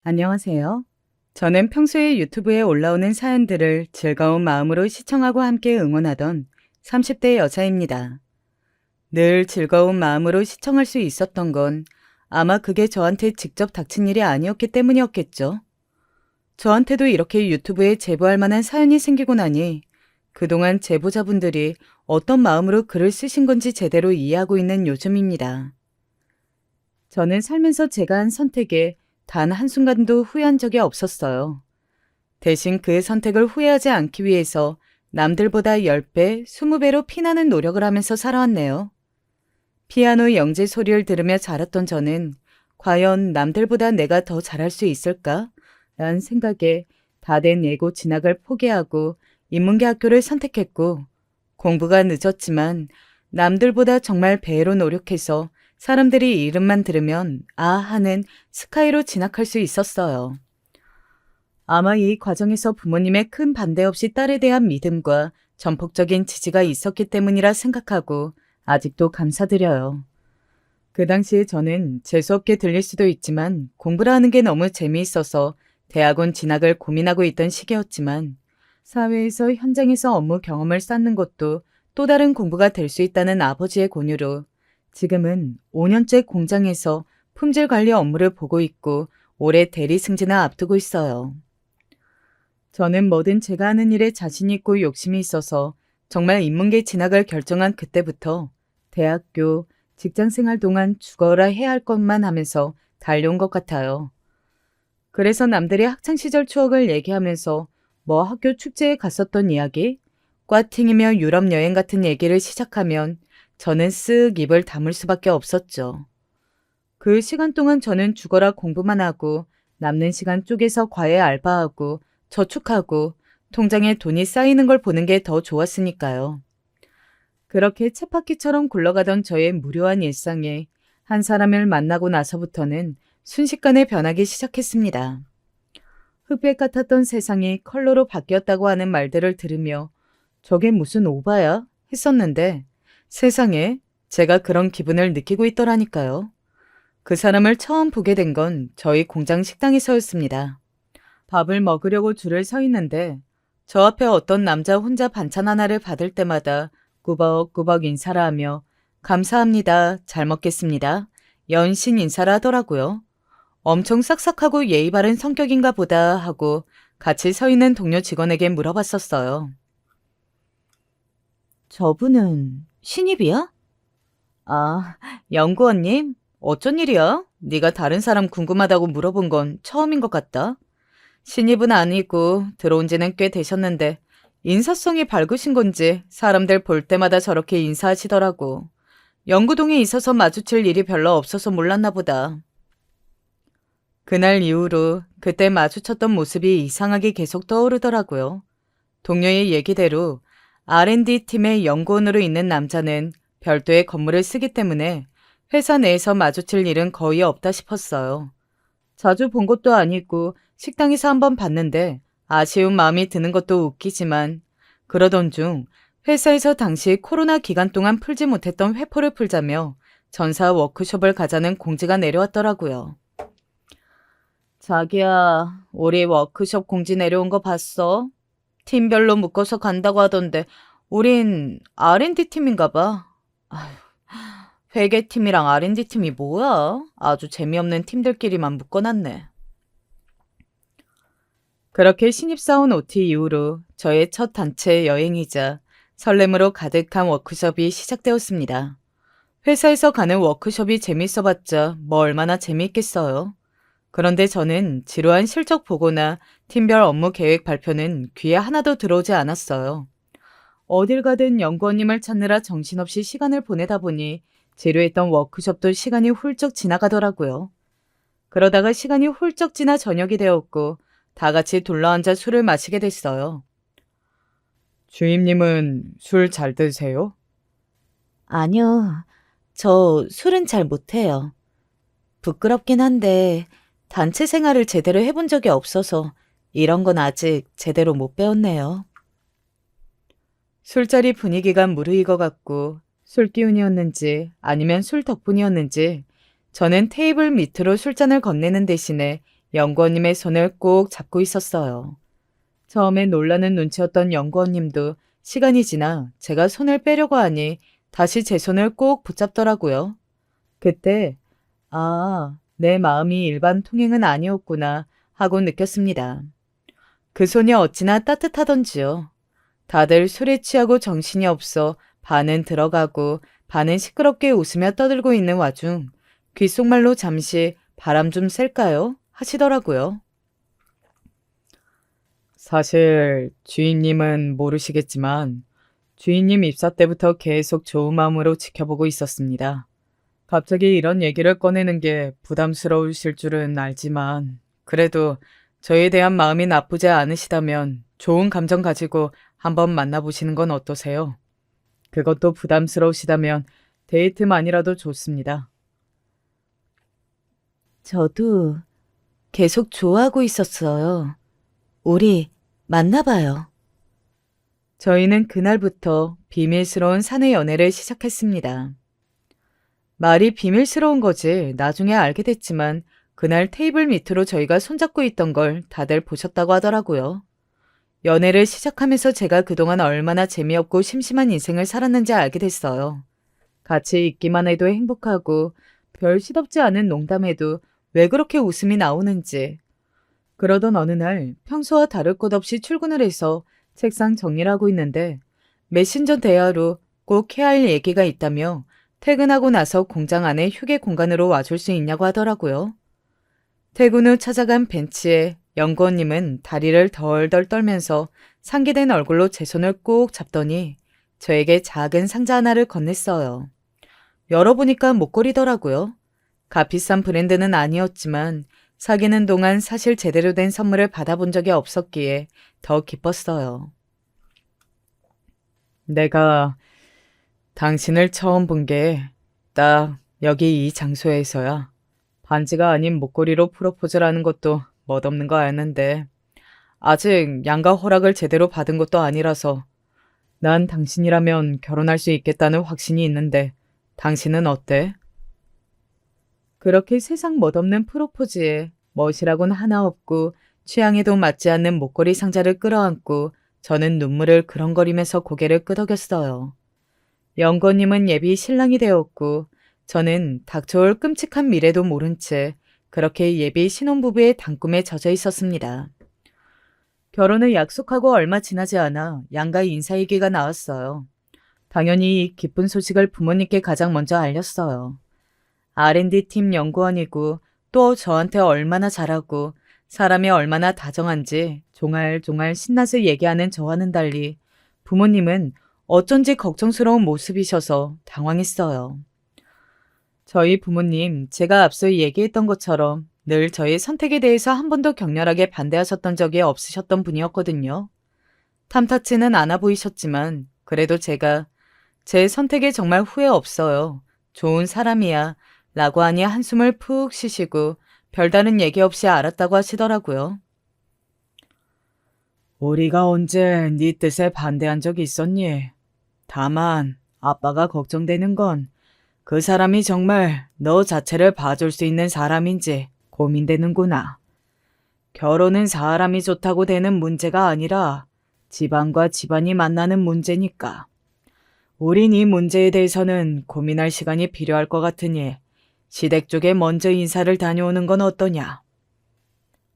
안녕하세요. 저는 평소에 유튜브에 올라오는 사연들을 즐거운 마음으로 시청하고 함께 응원하던 30대 여자입니다. 늘 즐거운 마음으로 시청할 수 있었던 건 아마 그게 저한테 직접 닥친 일이 아니었기 때문이었겠죠. 저한테도 이렇게 유튜브에 제보할 만한 사연이 생기고 나니 그동안 제보자분들이 어떤 마음으로 글을 쓰신 건지 제대로 이해하고 있는 요즘입니다. 저는 살면서 제가 한 선택에 단 한순간도 후회한 적이 없었어요. 대신 그 선택을 후회하지 않기 위해서 남들보다 10배, 20배로 피나는 노력을 하면서 살아왔네요. 피아노 영재 소리를 들으며 자랐던 저는 과연 남들보다 내가 더 잘할 수 있을까? 라는 생각에 다 된 예고 진학을 포기하고 인문계 학교를 선택했고 공부가 늦었지만 남들보다 정말 배로 노력해서 사람들이 이름만 들으면 아 하는 스카이로 진학할 수 있었어요. 아마 이 과정에서 부모님의 큰 반대 없이 딸에 대한 믿음과 전폭적인 지지가 있었기 때문이라 생각하고 아직도 감사드려요. 그 당시에 저는 재수없게 들릴 수도 있지만 공부를 하는 게 너무 재미있어서 대학원 진학을 고민하고 있던 시기였지만 사회에서 현장에서 업무 경험을 쌓는 것도 또 다른 공부가 될 수 있다는 아버지의 권유로 지금은 5년째 공장에서 품질 관리 업무를 보고 있고 올해 대리 승진을 앞두고 있어요. 저는 뭐든 제가 하는 일에 자신 있고 욕심이 있어서 정말 인문계 진학을 결정한 그때부터 대학교, 직장생활 동안 죽어라 해야 할 것만 하면서 달려온 것 같아요. 그래서 남들이 학창시절 추억을 얘기하면서 뭐 학교 축제에 갔었던 이야기, 꽈팅이며 유럽 여행 같은 얘기를 시작하면 저는 쓱 입을 다물 수밖에 없었죠. 그 시간 동안 저는 죽어라 공부만 하고 남는 시간 쪼개서 과외 알바하고 저축하고 통장에 돈이 쌓이는 걸 보는 게 더 좋았으니까요. 그렇게 쳇바퀴처럼 굴러가던 저의 무료한 일상에 한 사람을 만나고 나서부터는 순식간에 변하기 시작했습니다. 흑백 같았던 세상이 컬러로 바뀌었다고 하는 말들을 들으며 저게 무슨 오바야? 했었는데 세상에 제가 그런 기분을 느끼고 있더라니까요. 그 사람을 처음 보게 된 건 저희 공장 식당에서였습니다. 밥을 먹으려고 줄을 서 있는데 저 앞에 어떤 남자 혼자 반찬 하나를 받을 때마다 꾸벅꾸벅 인사를 하며 감사합니다. 잘 먹겠습니다. 연신 인사를 하더라고요. 엄청 싹싹하고 예의 바른 성격인가 보다 하고 같이 서 있는 동료 직원에게 물어봤었어요. 저분은 신입이야? 아, 연구원님? 어쩐 일이야? 네가 다른 사람 궁금하다고 물어본 건 처음인 것 같다. 신입은 아니고 들어온 지는 꽤 되셨는데 인사성이 밝으신 건지 사람들 볼 때마다 저렇게 인사하시더라고. 연구동에 있어서 마주칠 일이 별로 없어서 몰랐나 보다. 그날 이후로 그때 마주쳤던 모습이 이상하게 계속 떠오르더라고요. 동료의 얘기대로 R&D 팀의 연구원으로 있는 남자는 별도의 건물을 쓰기 때문에 회사 내에서 마주칠 일은 거의 없다 싶었어요. 자주 본 것도 아니고 식당에서 한번 봤는데 아쉬운 마음이 드는 것도 웃기지만 그러던 중 회사에서 당시 코로나 기간 동안 풀지 못했던 회포를 풀자며 전사 워크숍을 가자는 공지가 내려왔더라고요. 자기야, 우리 워크숍 공지 내려온 거 봤어? 팀별로 묶어서 간다고 하던데 우린 R&D 팀인가 봐. 아휴, 회계팀이랑 R&D 팀이 뭐야? 아주 재미없는 팀들끼리만 묶어놨네. 그렇게 신입사원 OT 이후로 저의 첫 단체 여행이자 설렘으로 가득한 워크숍이 시작되었습니다. 회사에서 가는 워크숍이 재밌어봤자 뭐 얼마나 재미있겠어요. 그런데 저는 지루한 실적 보고나 팀별 업무 계획 발표는 귀에 하나도 들어오지 않았어요. 어딜 가든 연구원님을 찾느라 정신없이 시간을 보내다 보니 지루했던 워크숍도 시간이 훌쩍 지나가더라고요. 그러다가 시간이 훌쩍 지나 저녁이 되었고 다 같이 둘러앉아 술을 마시게 됐어요. 주임님은 술 잘 드세요? 아니요. 저 술은 잘 못해요. 부끄럽긴 한데 단체 생활을 제대로 해본 적이 없어서 이런 건 아직 제대로 못 배웠네요. 술자리 분위기가 무르익어갔고 술 기운이었는지 아니면 술 덕분이었는지 저는 테이블 밑으로 술잔을 건네는 대신에 연구원님의 손을 꼭 잡고 있었어요. 처음엔 놀라는 눈치였던 연구원님도 시간이 지나 제가 손을 빼려고 하니 다시 제 손을 꼭 붙잡더라고요. 그때 내 마음이 일반 통행은 아니었구나 하고 느꼈습니다. 그 손이 어찌나 따뜻하던지요. 다들 술에 취하고 정신이 없어 반은 들어가고 반은 시끄럽게 웃으며 떠들고 있는 와중 귓속말로 잠시 바람 좀 쐴까요? 하시더라고요. 사실 주인님은 모르시겠지만 주인님 입사 때부터 계속 좋은 마음으로 지켜보고 있었습니다. 갑자기 이런 얘기를 꺼내는 게 부담스러우실 줄은 알지만 그래도 저에 대한 마음이 나쁘지 않으시다면 좋은 감정 가지고 한번 만나보시는 건 어떠세요? 그것도 부담스러우시다면 데이트만이라도 좋습니다. 저도 계속 좋아하고 있었어요. 우리 만나봐요. 저희는 그날부터 비밀스러운 사내 연애를 시작했습니다. 말이 비밀스러운 거지 나중에 알게 됐지만 그날 테이블 밑으로 저희가 손잡고 있던 걸 다들 보셨다고 하더라고요. 연애를 시작하면서 제가 그동안 얼마나 재미없고 심심한 인생을 살았는지 알게 됐어요. 같이 있기만 해도 행복하고 별 시덥지 않은 농담에도 왜 그렇게 웃음이 나오는지. 그러던 어느 날 평소와 다를 것 없이 출근을 해서 책상 정리를 하고 있는데 메신저 대화로 꼭 해야 할 얘기가 있다며 퇴근하고 나서 공장 안에 휴게 공간으로 와줄 수 있냐고 하더라고요. 퇴근 후 찾아간 벤치에 연구원님은 다리를 덜덜 떨면서 상기된 얼굴로 제 손을 꼭 잡더니 저에게 작은 상자 하나를 건넸어요. 열어보니까 목걸이더라고요. 값비싼 브랜드는 아니었지만 사귀는 동안 사실 제대로 된 선물을 받아본 적이 없었기에 더 기뻤어요. 내가 당신을 처음 본 게 딱 여기 이 장소에서야. 반지가 아닌 목걸이로 프로포즈를 하는 것도 멋없는 거 아는데 아직 양가 허락을 제대로 받은 것도 아니라서 난 당신이라면 결혼할 수 있겠다는 확신이 있는데 당신은 어때? 그렇게 세상 멋없는 프로포즈에 멋이라곤 하나 없고 취향에도 맞지 않는 목걸이 상자를 끌어안고 저는 눈물을 그렁거리면서 고개를 끄덕였어요. 연구원님은 예비 신랑이 되었고 저는 닥쳐올 끔찍한 미래도 모른 채 그렇게 예비 신혼부부의 단꿈에 젖어 있었습니다. 결혼을 약속하고 얼마 지나지 않아 양가 인사얘기가 나왔어요. 당연히 이 기쁜 소식을 부모님께 가장 먼저 알렸어요. R&D 팀 연구원이고 또 저한테 얼마나 잘하고 사람이 얼마나 다정한지 종알종알 신나서 얘기하는 저와는 달리 부모님은 어쩐지 걱정스러운 모습이셔서 당황했어요. 저희 부모님 제가 앞서 얘기했던 것처럼 늘 저의 선택에 대해서 한 번도 격렬하게 반대하셨던 적이 없으셨던 분이었거든요. 탐탁지는 않아 보이셨지만 그래도 제가 제 선택에 정말 후회 없어요. 좋은 사람이야 라고 하니 한숨을 푹 쉬시고 별다른 얘기 없이 알았다고 하시더라고요. 우리가 언제 네 뜻에 반대한 적이 있었니? 다만 아빠가 걱정되는 건 그 사람이 정말 너 자체를 봐줄 수 있는 사람인지 고민되는구나. 결혼은 사람이 좋다고 되는 문제가 아니라 집안과 집안이 만나는 문제니까. 우린 이 문제에 대해서는 고민할 시간이 필요할 것 같으니 시댁 쪽에 먼저 인사를 다녀오는 건 어떠냐?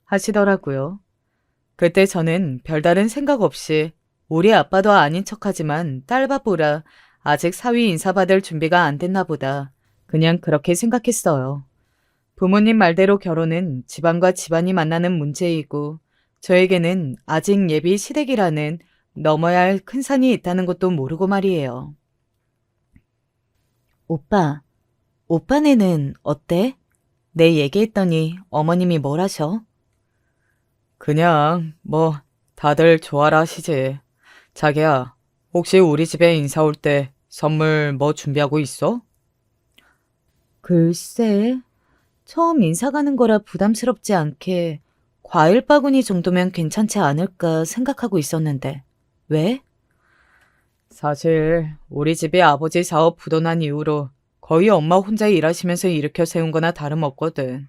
하시더라고요. 그때 저는 별다른 생각 없이 우리 아빠도 아닌 척하지만 딸바보라 아직 사위 인사받을 준비가 안 됐나 보다. 그냥 그렇게 생각했어요. 부모님 말대로 결혼은 집안과 집안이 만나는 문제이고 저에게는 아직 예비 시댁이라는 넘어야 할 큰 산이 있다는 것도 모르고 말이에요. 오빠네는 어때? 내 얘기했더니 어머님이 뭘 하셔? 그냥 다들 좋아라 하시지. 자기야, 혹시 우리 집에 인사 올 때 선물 뭐 준비하고 있어? 글쎄, 처음 인사 가는 거라 부담스럽지 않게 과일 바구니 정도면 괜찮지 않을까 생각하고 있었는데. 왜? 사실 우리 집이 아버지 사업 부도난 이후로 거의 엄마 혼자 일하시면서 일으켜 세운 거나 다름없거든.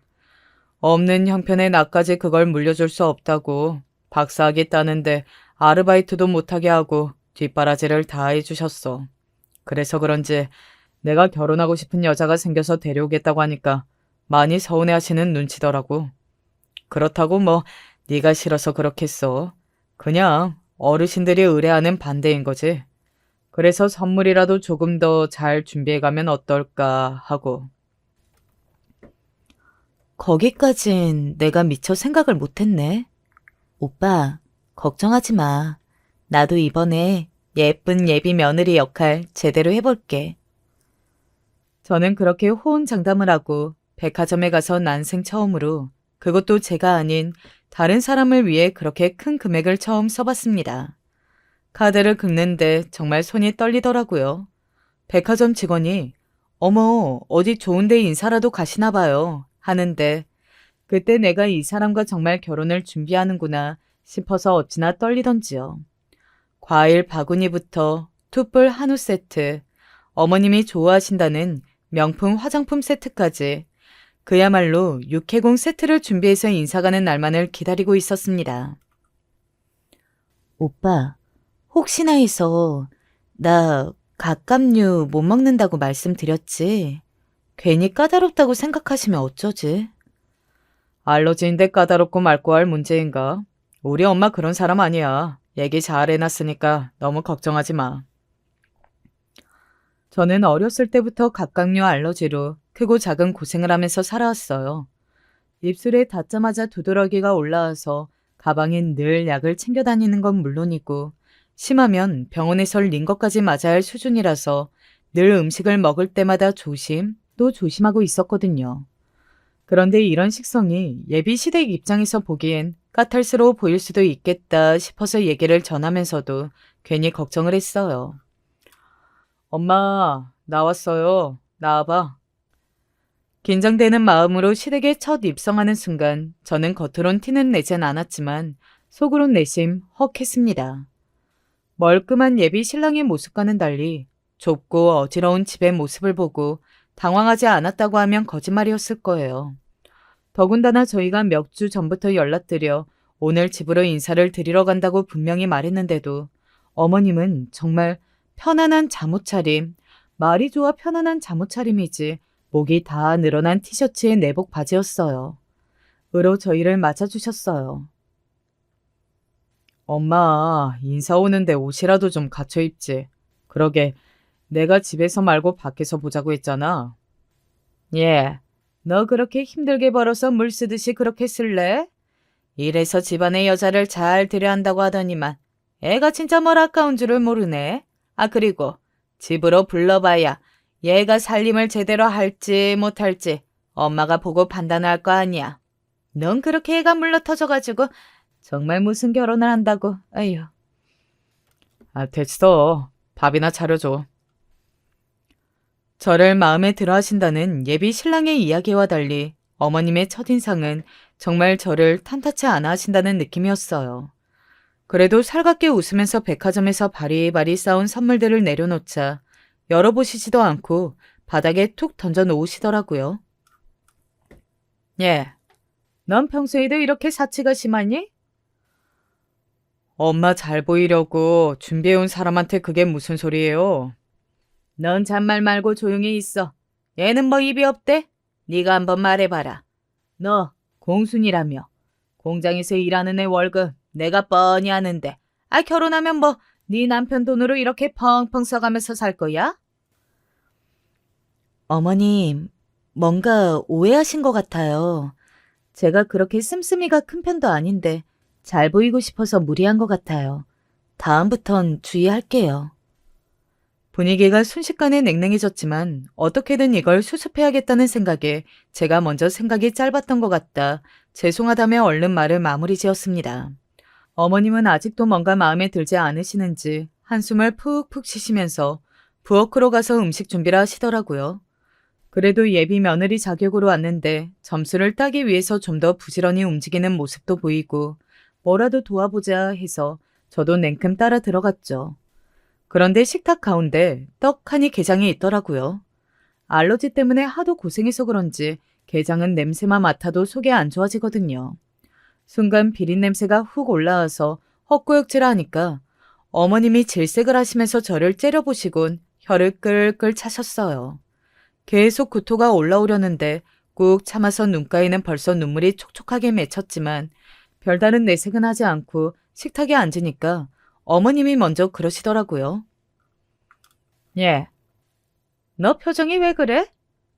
없는 형편에 나까지 그걸 물려줄 수 없다고. 박사학위 따는데 아르바이트도 못하게 하고 뒷바라지를 다 해주셨어. 그래서 그런지 내가 결혼하고 싶은 여자가 생겨서 데려오겠다고 하니까 많이 서운해하시는 눈치더라고. 그렇다고 뭐 네가 싫어서 그렇겠어. 그냥 어르신들이 의뢰하는 반대인 거지. 그래서 선물이라도 조금 더 잘 준비해가면 어떨까 하고. 거기까진 내가 미처 생각을 못했네. 오빠, 걱정하지 마. 나도 이번에 예쁜 예비 며느리 역할 제대로 해볼게. 저는 그렇게 호언장담을 하고 백화점에 가서 난생 처음으로, 그것도 제가 아닌 다른 사람을 위해 그렇게 큰 금액을 처음 써봤습니다. 카드를 긁는데 정말 손이 떨리더라고요. 백화점 직원이 어머, 어디 좋은데 인사라도 가시나 봐요 하는데, 그때 내가 이 사람과 정말 결혼을 준비하는구나 싶어서 어찌나 떨리던지요. 과일 바구니부터 툭불 한우 세트, 어머님이 좋아하신다는 명품 화장품 세트까지, 그야말로 육해공 세트를 준비해서 인사가는 날만을 기다리고 있었습니다. 오빠, 혹시나 해서 나 갑각류 못 먹는다고 말씀드렸지? 괜히 까다롭다고 생각하시면 어쩌지? 알러지인데 까다롭고 말고 할 문제인가? 우리 엄마 그런 사람 아니야. 얘기 잘 해놨으니까 너무 걱정하지 마. 저는 어렸을 때부터 갑각류 알러지로 크고 작은 고생을 하면서 살아왔어요. 입술에 닿자마자 두드러기가 올라와서 가방에 늘 약을 챙겨 다니는 건 물론이고, 심하면 병원에서 링거까지 맞아야 할 수준이라서 늘 음식을 먹을 때마다 조심 또 조심하고 있었거든요. 그런데 이런 식성이 예비 시댁 입장에서 보기엔 까탈스러워 보일 수도 있겠다 싶어서 얘기를 전하면서도 괜히 걱정을 했어요. 엄마, 나왔어요. 나와봐. 긴장되는 마음으로 시댁에 첫 입성하는 순간 저는 겉으론 티는 내진 않았지만 속으론 내심 헉했습니다. 멀끔한 예비 신랑의 모습과는 달리 좁고 어지러운 집의 모습을 보고 당황하지 않았다고 하면 거짓말이었을 거예요. 더군다나 저희가 몇 주 전부터 연락드려 오늘 집으로 인사를 드리러 간다고 분명히 말했는데도 어머님은 정말 편안한 잠옷차림, 말이 좋아 편안한 잠옷차림이지 목이 다 늘어난 티셔츠에 내복 바지였어요. 으로 저희를 맞아주셨어요. 엄마, 인사 오는데 옷이라도 좀 갖춰 입지. 그러게, 내가 집에서 말고 밖에서 보자고 했잖아. 예, 너 그렇게 힘들게 벌어서 물 쓰듯이 그렇게 쓸래? 이래서 집안의 여자를 잘 들여 한다고 하더니만 애가 진짜 뭘 아까운 줄을 모르네. 아, 그리고 집으로 불러봐야 얘가 살림을 제대로 할지 못할지 엄마가 보고 판단할 거 아니야. 넌 그렇게 애가 물러터져가지고 정말 무슨 결혼을 한다고. 아휴. 아, 됐어. 밥이나 차려줘. 저를 마음에 들어 하신다는 예비 신랑의 이야기와 달리 어머님의 첫인상은 정말 저를 탐탁치 않아 하신다는 느낌이었어요. 그래도 살갑게 웃으면서 백화점에서 바리바리 쌓은 선물들을 내려놓자 열어보시지도 않고 바닥에 툭 던져 놓으시더라고요. 예, 넌 평소에도 이렇게 사치가 심하니? 엄마 잘 보이려고 준비해온 사람한테 그게 무슨 소리예요? 넌 잔말 말고 조용히 있어. 얘는 뭐 입이 없대? 네가 한번 말해봐라. 너 공순이라며. 공장에서 일하는 애 월급 내가 뻔히 아는데. 아, 결혼하면 뭐 네 남편 돈으로 이렇게 펑펑 써가면서 살 거야? 어머님, 뭔가 오해하신 것 같아요. 제가 그렇게 씀씀이가 큰 편도 아닌데 잘 보이고 싶어서 무리한 것 같아요. 다음부턴 주의할게요. 분위기가 순식간에 냉랭해졌지만 어떻게든 이걸 수습해야겠다는 생각에 제가 먼저 생각이 짧았던 것 같다. 죄송하다며 얼른 말을 마무리 지었습니다. 어머님은 아직도 뭔가 마음에 들지 않으시는지 한숨을 푹푹 쉬시면서 부엌으로 가서 음식 준비를 하시더라고요. 그래도 예비 며느리 자격으로 왔는데 점수를 따기 위해서 좀 더 부지런히 움직이는 모습도 보이고 뭐라도 도와보자 해서 저도 냉큼 따라 들어갔죠. 그런데 식탁 가운데 떡하니 게장이 있더라고요. 알러지 때문에 하도 고생해서 그런지 게장은 냄새만 맡아도 속이 안 좋아지거든요. 순간 비린 냄새가 훅 올라와서 헛구역질하니까 어머님이 질색을 하시면서 저를 째려보시곤 혀를 끌끌 차셨어요. 계속 구토가 올라오려는데 꾹 참아서 눈가에는 벌써 눈물이 촉촉하게 맺혔지만 별다른 내색은 하지 않고 식탁에 앉으니까 어머님이 먼저 그러시더라고요. 예, 너 표정이 왜 그래?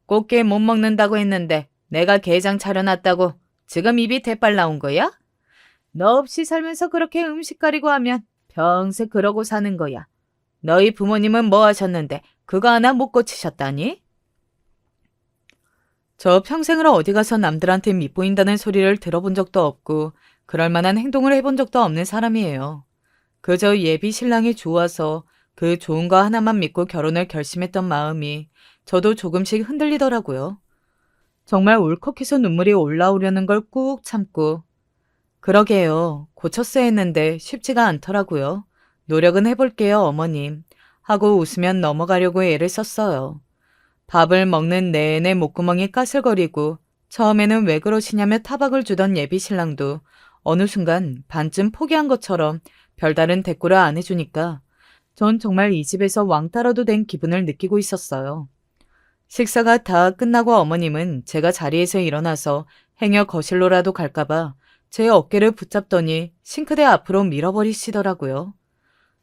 꽃게 못 먹는다고 했는데 내가 게장 차려놨다고 지금 입이 대빨 나온 거야? 너 없이 살면서 그렇게 음식 가리고 하면 평생 그러고 사는 거야. 너희 부모님은 뭐 하셨는데 그거 하나 못 고치셨다니? 저 평생을 어디 가서 남들한테 밉보인다는 소리를 들어본 적도 없고 그럴 만한 행동을 해본 적도 없는 사람이에요. 그저 예비 신랑이 좋아서 그 좋은 거 하나만 믿고 결혼을 결심했던 마음이 저도 조금씩 흔들리더라고요. 정말 울컥해서 눈물이 올라오려는 걸 꾹 참고 그러게요. 고쳤어야 했는데 쉽지가 않더라고요. 노력은 해볼게요, 어머님. 하고 웃으면 넘어가려고 애를 썼어요. 밥을 먹는 내내 목구멍이 까슬거리고 처음에는 왜 그러시냐며 타박을 주던 예비 신랑도 어느 순간 반쯤 포기한 것처럼 별다른 대꾸를 안 해주니까 전 정말 이 집에서 왕따라도 된 기분을 느끼고 있었어요. 식사가 다 끝나고 어머님은 제가 자리에서 일어나서 행여 거실로라도 갈까봐 제 어깨를 붙잡더니 싱크대 앞으로 밀어버리시더라고요.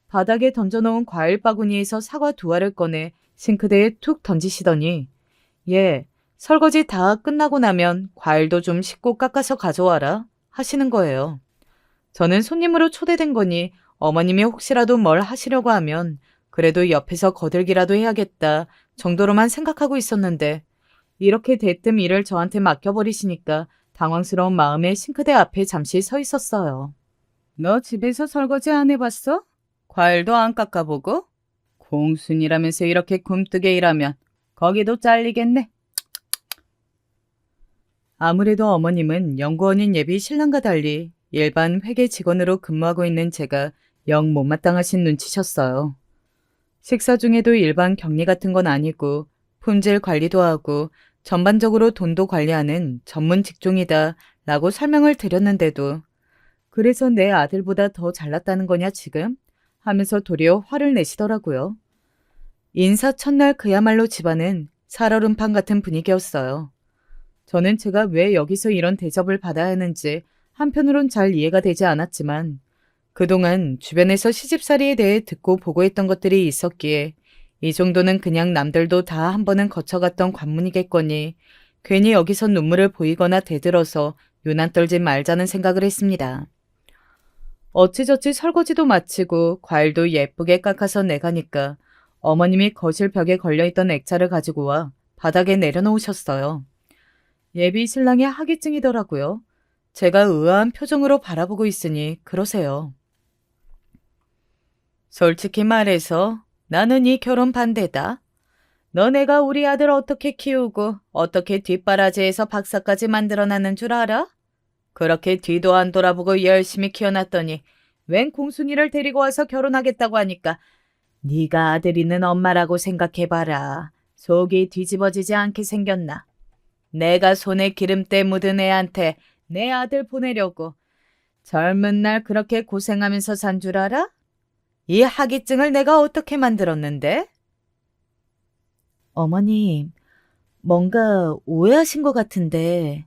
바닥에 던져놓은 과일 바구니에서 사과 두 알을 꺼내 싱크대에 툭 던지시더니 예, 설거지 다 끝나고 나면 과일도 좀 씻고 깎아서 가져와라 하시는 거예요. 저는 손님으로 초대된 거니 어머님이 혹시라도 뭘 하시려고 하면 그래도 옆에서 거들기라도 해야겠다 정도로만 생각하고 있었는데 이렇게 대뜸 일을 저한테 맡겨버리시니까 당황스러운 마음에 싱크대 앞에 잠시 서 있었어요. 너 집에서 설거지 안 해봤어? 과일도 안 깎아보고? 공순이라면서 이렇게 굼뜨게 일하면 거기도 잘리겠네. 아무래도 어머님은 연구원인 예비 신랑과 달리 일반 회계 직원으로 근무하고 있는 제가 영 못마땅하신 눈치셨어요. 식사 중에도 일반 격리 같은 건 아니고 품질 관리도 하고 전반적으로 돈도 관리하는 전문 직종이다 라고 설명을 드렸는데도 그래서 내 아들보다 더 잘났다는 거냐 지금? 하면서 도리어 화를 내시더라고요. 인사 첫날 그야말로 집안은 살얼음판 같은 분위기였어요. 저는 제가 왜 여기서 이런 대접을 받아야 하는지 한편으론 잘 이해가 되지 않았지만 그동안 주변에서 시집살이에 대해 듣고 보고했던 것들이 있었기에 이 정도는 그냥 남들도 다 한 번은 거쳐갔던 관문이겠거니 괜히 여기서 눈물을 보이거나 대들어서 유난 떨지 말자는 생각을 했습니다. 어찌저찌 설거지도 마치고 과일도 예쁘게 깎아서 내가니까 어머님이 거실 벽에 걸려있던 액자를 가지고 와 바닥에 내려놓으셨어요. 예비 신랑이 하기증이더라고요. 제가 의아한 표정으로 바라보고 있으니 그러세요. 솔직히 말해서 나는 이 결혼 반대다. 너네가 우리 아들 어떻게 키우고 어떻게 뒷바라지에서 박사까지 만들어놨는 줄 알아? 그렇게 뒤도 안 돌아보고 열심히 키워놨더니 웬 공순이를 데리고 와서 결혼하겠다고 하니까 네가 아들 있는 엄마라고 생각해봐라. 속이 뒤집어지지 않게 생겼나. 내가 손에 기름때 묻은 애한테 내 아들 보내려고 젊은 날 그렇게 고생하면서 산 줄 알아? 이 학위증을 내가 어떻게 만들었는데? 어머님, 뭔가 오해하신 것 같은데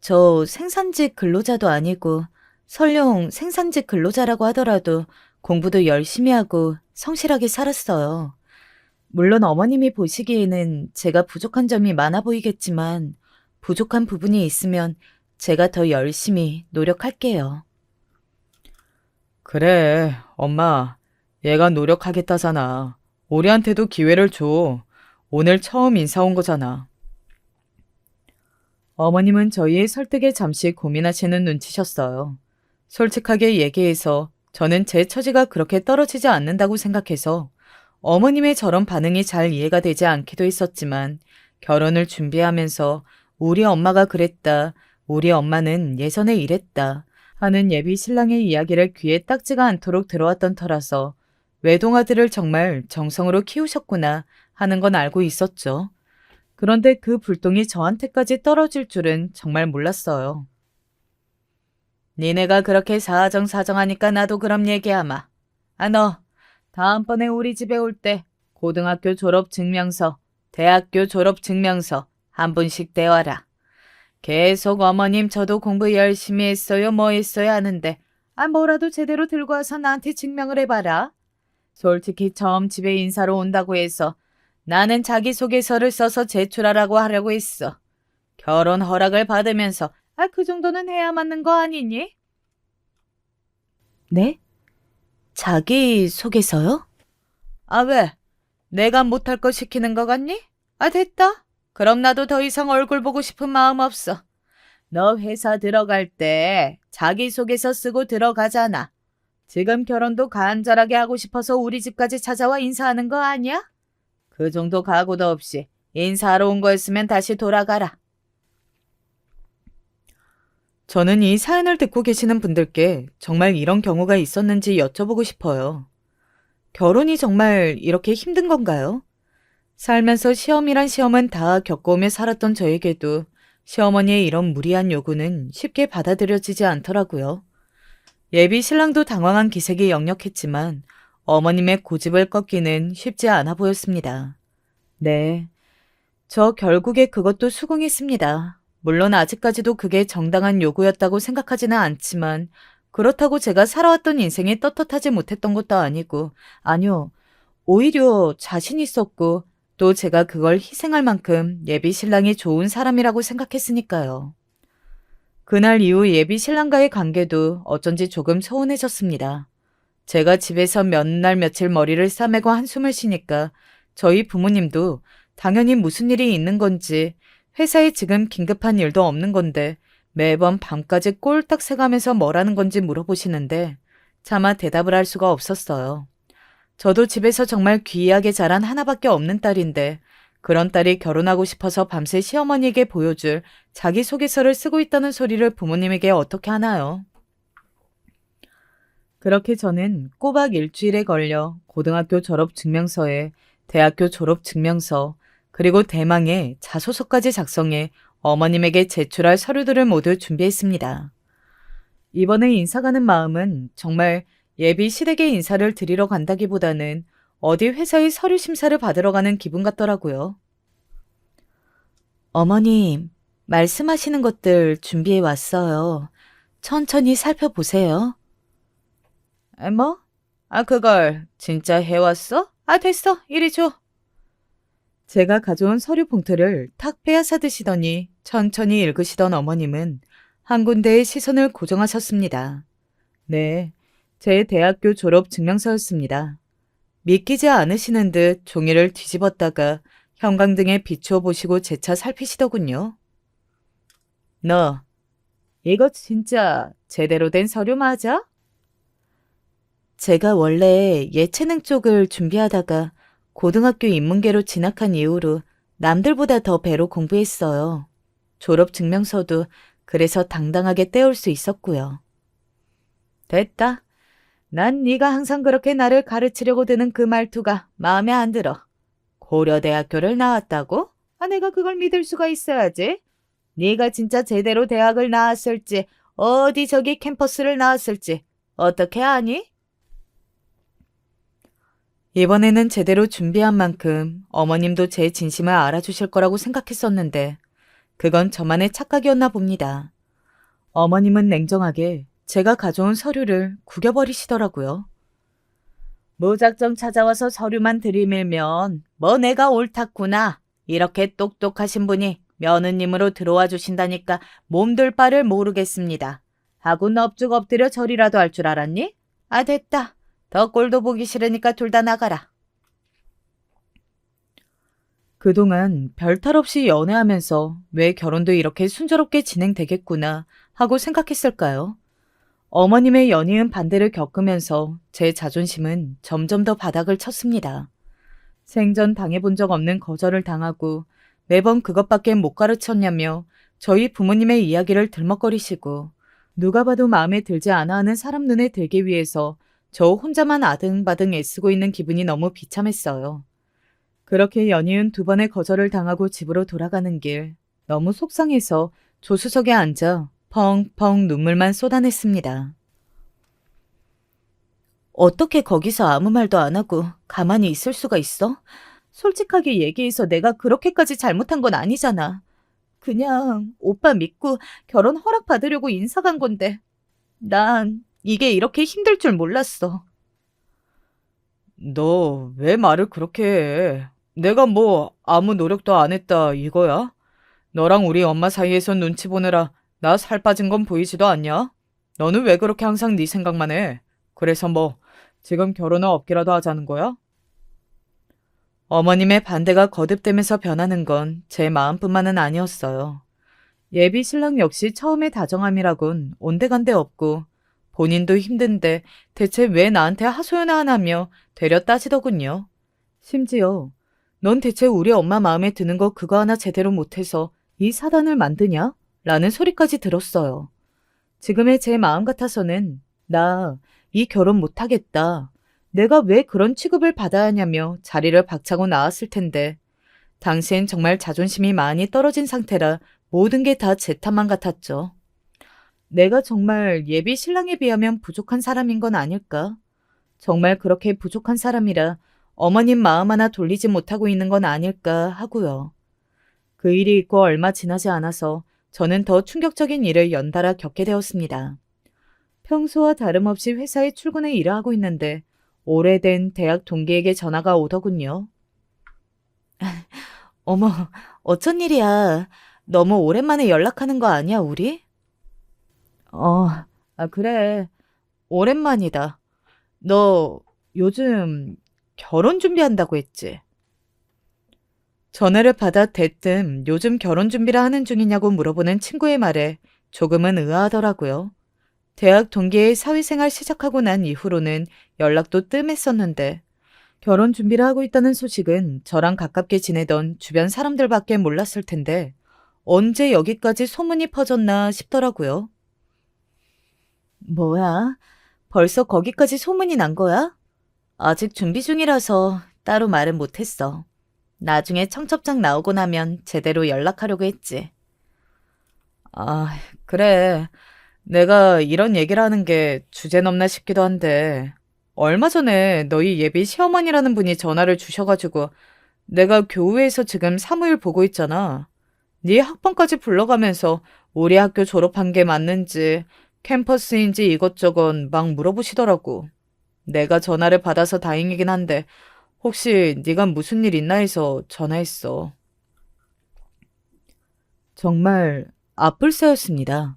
저 생산직 근로자도 아니고 설령 생산직 근로자라고 하더라도 공부도 열심히 하고 성실하게 살았어요. 물론 어머님이 보시기에는 제가 부족한 점이 많아 보이겠지만 부족한 부분이 있으면 제가 더 열심히 노력할게요. 그래, 엄마. 얘가 노력하겠다잖아. 우리한테도 기회를 줘. 오늘 처음 인사 온 거잖아. 어머님은 저희의 설득에 잠시 고민하시는 눈치셨어요. 솔직하게 얘기해서 저는 제 처지가 그렇게 떨어지지 않는다고 생각해서 어머님의 저런 반응이 잘 이해가 되지 않기도 했었지만 결혼을 준비하면서 우리 엄마가 그랬다, 우리 엄마는 예전에 이랬다 하는 예비 신랑의 이야기를 귀에 딱지가 않도록 들어왔던 터라서 외동아들을 정말 정성으로 키우셨구나 하는 건 알고 있었죠. 그런데 그 불똥이 저한테까지 떨어질 줄은 정말 몰랐어요. 니네가 그렇게 사정사정하니까 나도 그럼 얘기하마. 너 다음번에 우리 집에 올 때 고등학교 졸업 증명서, 대학교 졸업 증명서 한 분씩 떼와라. 계속 어머님 저도 공부 열심히 했어요 뭐 했어요 하는데 뭐라도 제대로 들고 와서 나한테 증명을 해봐라. 솔직히 처음 집에 인사로 온다고 해서 나는 자기소개서를 써서 제출하라고 하려고 했어. 결혼 허락을 받으면서 그 정도는 해야 맞는 거 아니니? 네? 자기소개서요? 왜? 내가 못할 거 시키는 거 같니? 됐다. 그럼 나도 더 이상 얼굴 보고 싶은 마음 없어. 너 회사 들어갈 때 자기소개서 쓰고 들어가잖아. 지금 결혼도 간절하게 하고 싶어서 우리 집까지 찾아와 인사하는 거 아니야? 그 정도 각오도 없이 인사하러 온 거였으면 다시 돌아가라. 저는 이 사연을 듣고 계시는 분들께 정말 이런 경우가 있었는지 여쭤보고 싶어요. 결혼이 정말 이렇게 힘든 건가요? 살면서 시험이란 시험은 다 겪어오며 살았던 저에게도 시어머니의 이런 무리한 요구는 쉽게 받아들여지지 않더라고요. 예비 신랑도 당황한 기색이 역력했지만 어머님의 고집을 꺾기는 쉽지 않아 보였습니다. 네, 저 결국에 그것도 수긍했습니다. 물론 아직까지도 그게 정당한 요구였다고 생각하지는 않지만 그렇다고 제가 살아왔던 인생이 떳떳하지 못했던 것도 아니고 아니요, 오히려 자신 있었고 또 제가 그걸 희생할 만큼 예비 신랑이 좋은 사람이라고 생각했으니까요. 그날 이후 예비 신랑과의 관계도 어쩐지 조금 서운해졌습니다. 제가 집에서 몇 날 며칠 머리를 싸매고 한숨을 쉬니까 저희 부모님도 당연히 무슨 일이 있는 건지 회사에 지금 긴급한 일도 없는 건데 매번 밤까지 꼴딱 새가면서 뭐라는 건지 물어보시는데 차마 대답을 할 수가 없었어요. 저도 집에서 정말 귀하게 자란 하나밖에 없는 딸인데 그런 딸이 결혼하고 싶어서 밤새 시어머니에게 보여줄 자기소개서를 쓰고 있다는 소리를 부모님에게 어떻게 하나요? 그렇게 저는 꼬박 일주일에 걸려 고등학교 졸업 증명서에 대학교 졸업 증명서 그리고 대망의 자소서까지 작성해 어머님에게 제출할 서류들을 모두 준비했습니다. 이번에 인사 가는 마음은 정말 예비 시댁에 인사를 드리러 간다기보다는 어디 회사의 서류 심사를 받으러 가는 기분 같더라고요. 어머님, 말씀하시는 것들 준비해 왔어요. 천천히 살펴보세요. 뭐? 그걸 진짜 해왔어? 됐어. 이리 줘. 제가 가져온 서류 봉투를 탁 빼앗아 드시더니 천천히 읽으시던 어머님은 한 군데에 시선을 고정하셨습니다. 네, 제 대학교 졸업 증명서였습니다. 믿기지 않으시는 듯 종이를 뒤집었다가 형광등에 비추어 보시고 재차 살피시더군요. 너, 이거 진짜 제대로 된 서류 맞아? 제가 원래 예체능 쪽을 준비하다가 고등학교 인문계로 진학한 이후로 남들보다 더 배로 공부했어요. 졸업 증명서도 그래서 당당하게 떼올 수 있었고요. 됐다. 난 네가 항상 그렇게 나를 가르치려고 드는 그 말투가 마음에 안 들어. 고려대학교를 나왔다고? 내가 그걸 믿을 수가 있어야지. 네가 진짜 제대로 대학을 나왔을지 어디 저기 캠퍼스를 나왔을지 어떻게 아니? 이번에는 제대로 준비한 만큼 어머님도 제 진심을 알아주실 거라고 생각했었는데 그건 저만의 착각이었나 봅니다. 어머님은 냉정하게 제가 가져온 서류를 구겨버리시더라고요. 무작정 찾아와서 서류만 들이밀면 뭐 내가 옳았구나. 이렇게 똑똑하신 분이 며느님으로 들어와 주신다니까 몸둘 바를 모르겠습니다. 하고 넙죽 엎드려 절이라도 할 줄 알았니? 됐다. 더 꼴도 보기 싫으니까 둘 다 나가라. 그동안 별탈 없이 연애하면서 왜 결혼도 이렇게 순조롭게 진행되겠구나 하고 생각했을까요? 어머님의 연이은 반대를 겪으면서 제 자존심은 점점 더 바닥을 쳤습니다. 생전 당해본 적 없는 거절을 당하고 매번 그것밖에 못 가르쳤냐며 저희 부모님의 이야기를 들먹거리시고 누가 봐도 마음에 들지 않아 하는 사람 눈에 들기 위해서 저 혼자만 아등바등 애쓰고 있는 기분이 너무 비참했어요. 그렇게 연이은 2번의 거절을 당하고 집으로 돌아가는 길, 너무 속상해서 조수석에 앉아 펑펑 눈물만 쏟아냈습니다. 어떻게 거기서 아무 말도 안 하고 가만히 있을 수가 있어? 솔직하게 얘기해서 내가 그렇게까지 잘못한 건 아니잖아. 그냥 오빠 믿고 결혼 허락받으려고 인사 간 건데. 난 이게 이렇게 힘들 줄 몰랐어. 너 왜 말을 그렇게 해? 내가 뭐 아무 노력도 안 했다 이거야? 너랑 우리 엄마 사이에서 눈치 보느라 나 살 빠진 건 보이지도 않냐? 너는 왜 그렇게 항상 네 생각만 해? 그래서 뭐 지금 결혼은 없기라도 하자는 거야? 어머님의 반대가 거듭되면서 변하는 건 제 마음뿐만은 아니었어요. 예비 신랑 역시 처음에 다정함이라곤 온데간데 없고 본인도 힘든데 대체 왜 나한테 하소연을 안 하며 되려 따지더군요. 심지어 넌 대체 우리 엄마 마음에 드는 거 그거 하나 제대로 못해서 이 사단을 만드냐? 라는 소리까지 들었어요. 지금의 제 마음 같아서는 나 이 결혼 못하겠다. 내가 왜 그런 취급을 받아야 하냐며 자리를 박차고 나왔을 텐데 당시엔 정말 자존심이 많이 떨어진 상태라 모든 게 다 제 탓만 같았죠. 내가 정말 예비 신랑에 비하면 부족한 사람인 건 아닐까? 정말 그렇게 부족한 사람이라 어머님 마음 하나 돌리지 못하고 있는 건 아닐까 하고요. 그 일이 있고 얼마 지나지 않아서 저는 더 충격적인 일을 연달아 겪게 되었습니다. 평소와 다름없이 회사에 출근해 일을 하고 있는데 오래된 대학 동기에게 전화가 오더군요. 어머, 어쩐 일이야. 너무 오랜만에 연락하는 거 아니야, 우리? 그래. 오랜만이다. 너 요즘 결혼 준비한다고 했지? 전화를 받아 대뜸 요즘 결혼 준비를 하는 중이냐고 물어보는 친구의 말에 조금은 의아하더라고요. 대학 동기의 사회생활 시작하고 난 이후로는 연락도 뜸했었는데 결혼 준비를 하고 있다는 소식은 저랑 가깝게 지내던 주변 사람들밖에 몰랐을 텐데 언제 여기까지 소문이 퍼졌나 싶더라고요. 뭐야? 벌써 거기까지 소문이 난 거야? 아직 준비 중이라서 따로 말은 못했어. 나중에 청첩장 나오고 나면 제대로 연락하려고 했지. 아, 그래. 내가 이런 얘기를 하는 게 주제넘나 싶기도 한데 얼마 전에 너희 예비 시어머니라는 분이 전화를 주셔가지고 내가 교회에서 지금 사무일 보고 있잖아. 네 학번까지 불러가면서 우리 학교 졸업한 게 맞는지 캠퍼스인지 이것저것 막 물어보시더라고. 내가 전화를 받아서 다행이긴 한데 혹시 네가 무슨 일 있나 해서 전화했어. 정말 앞불새였습니다.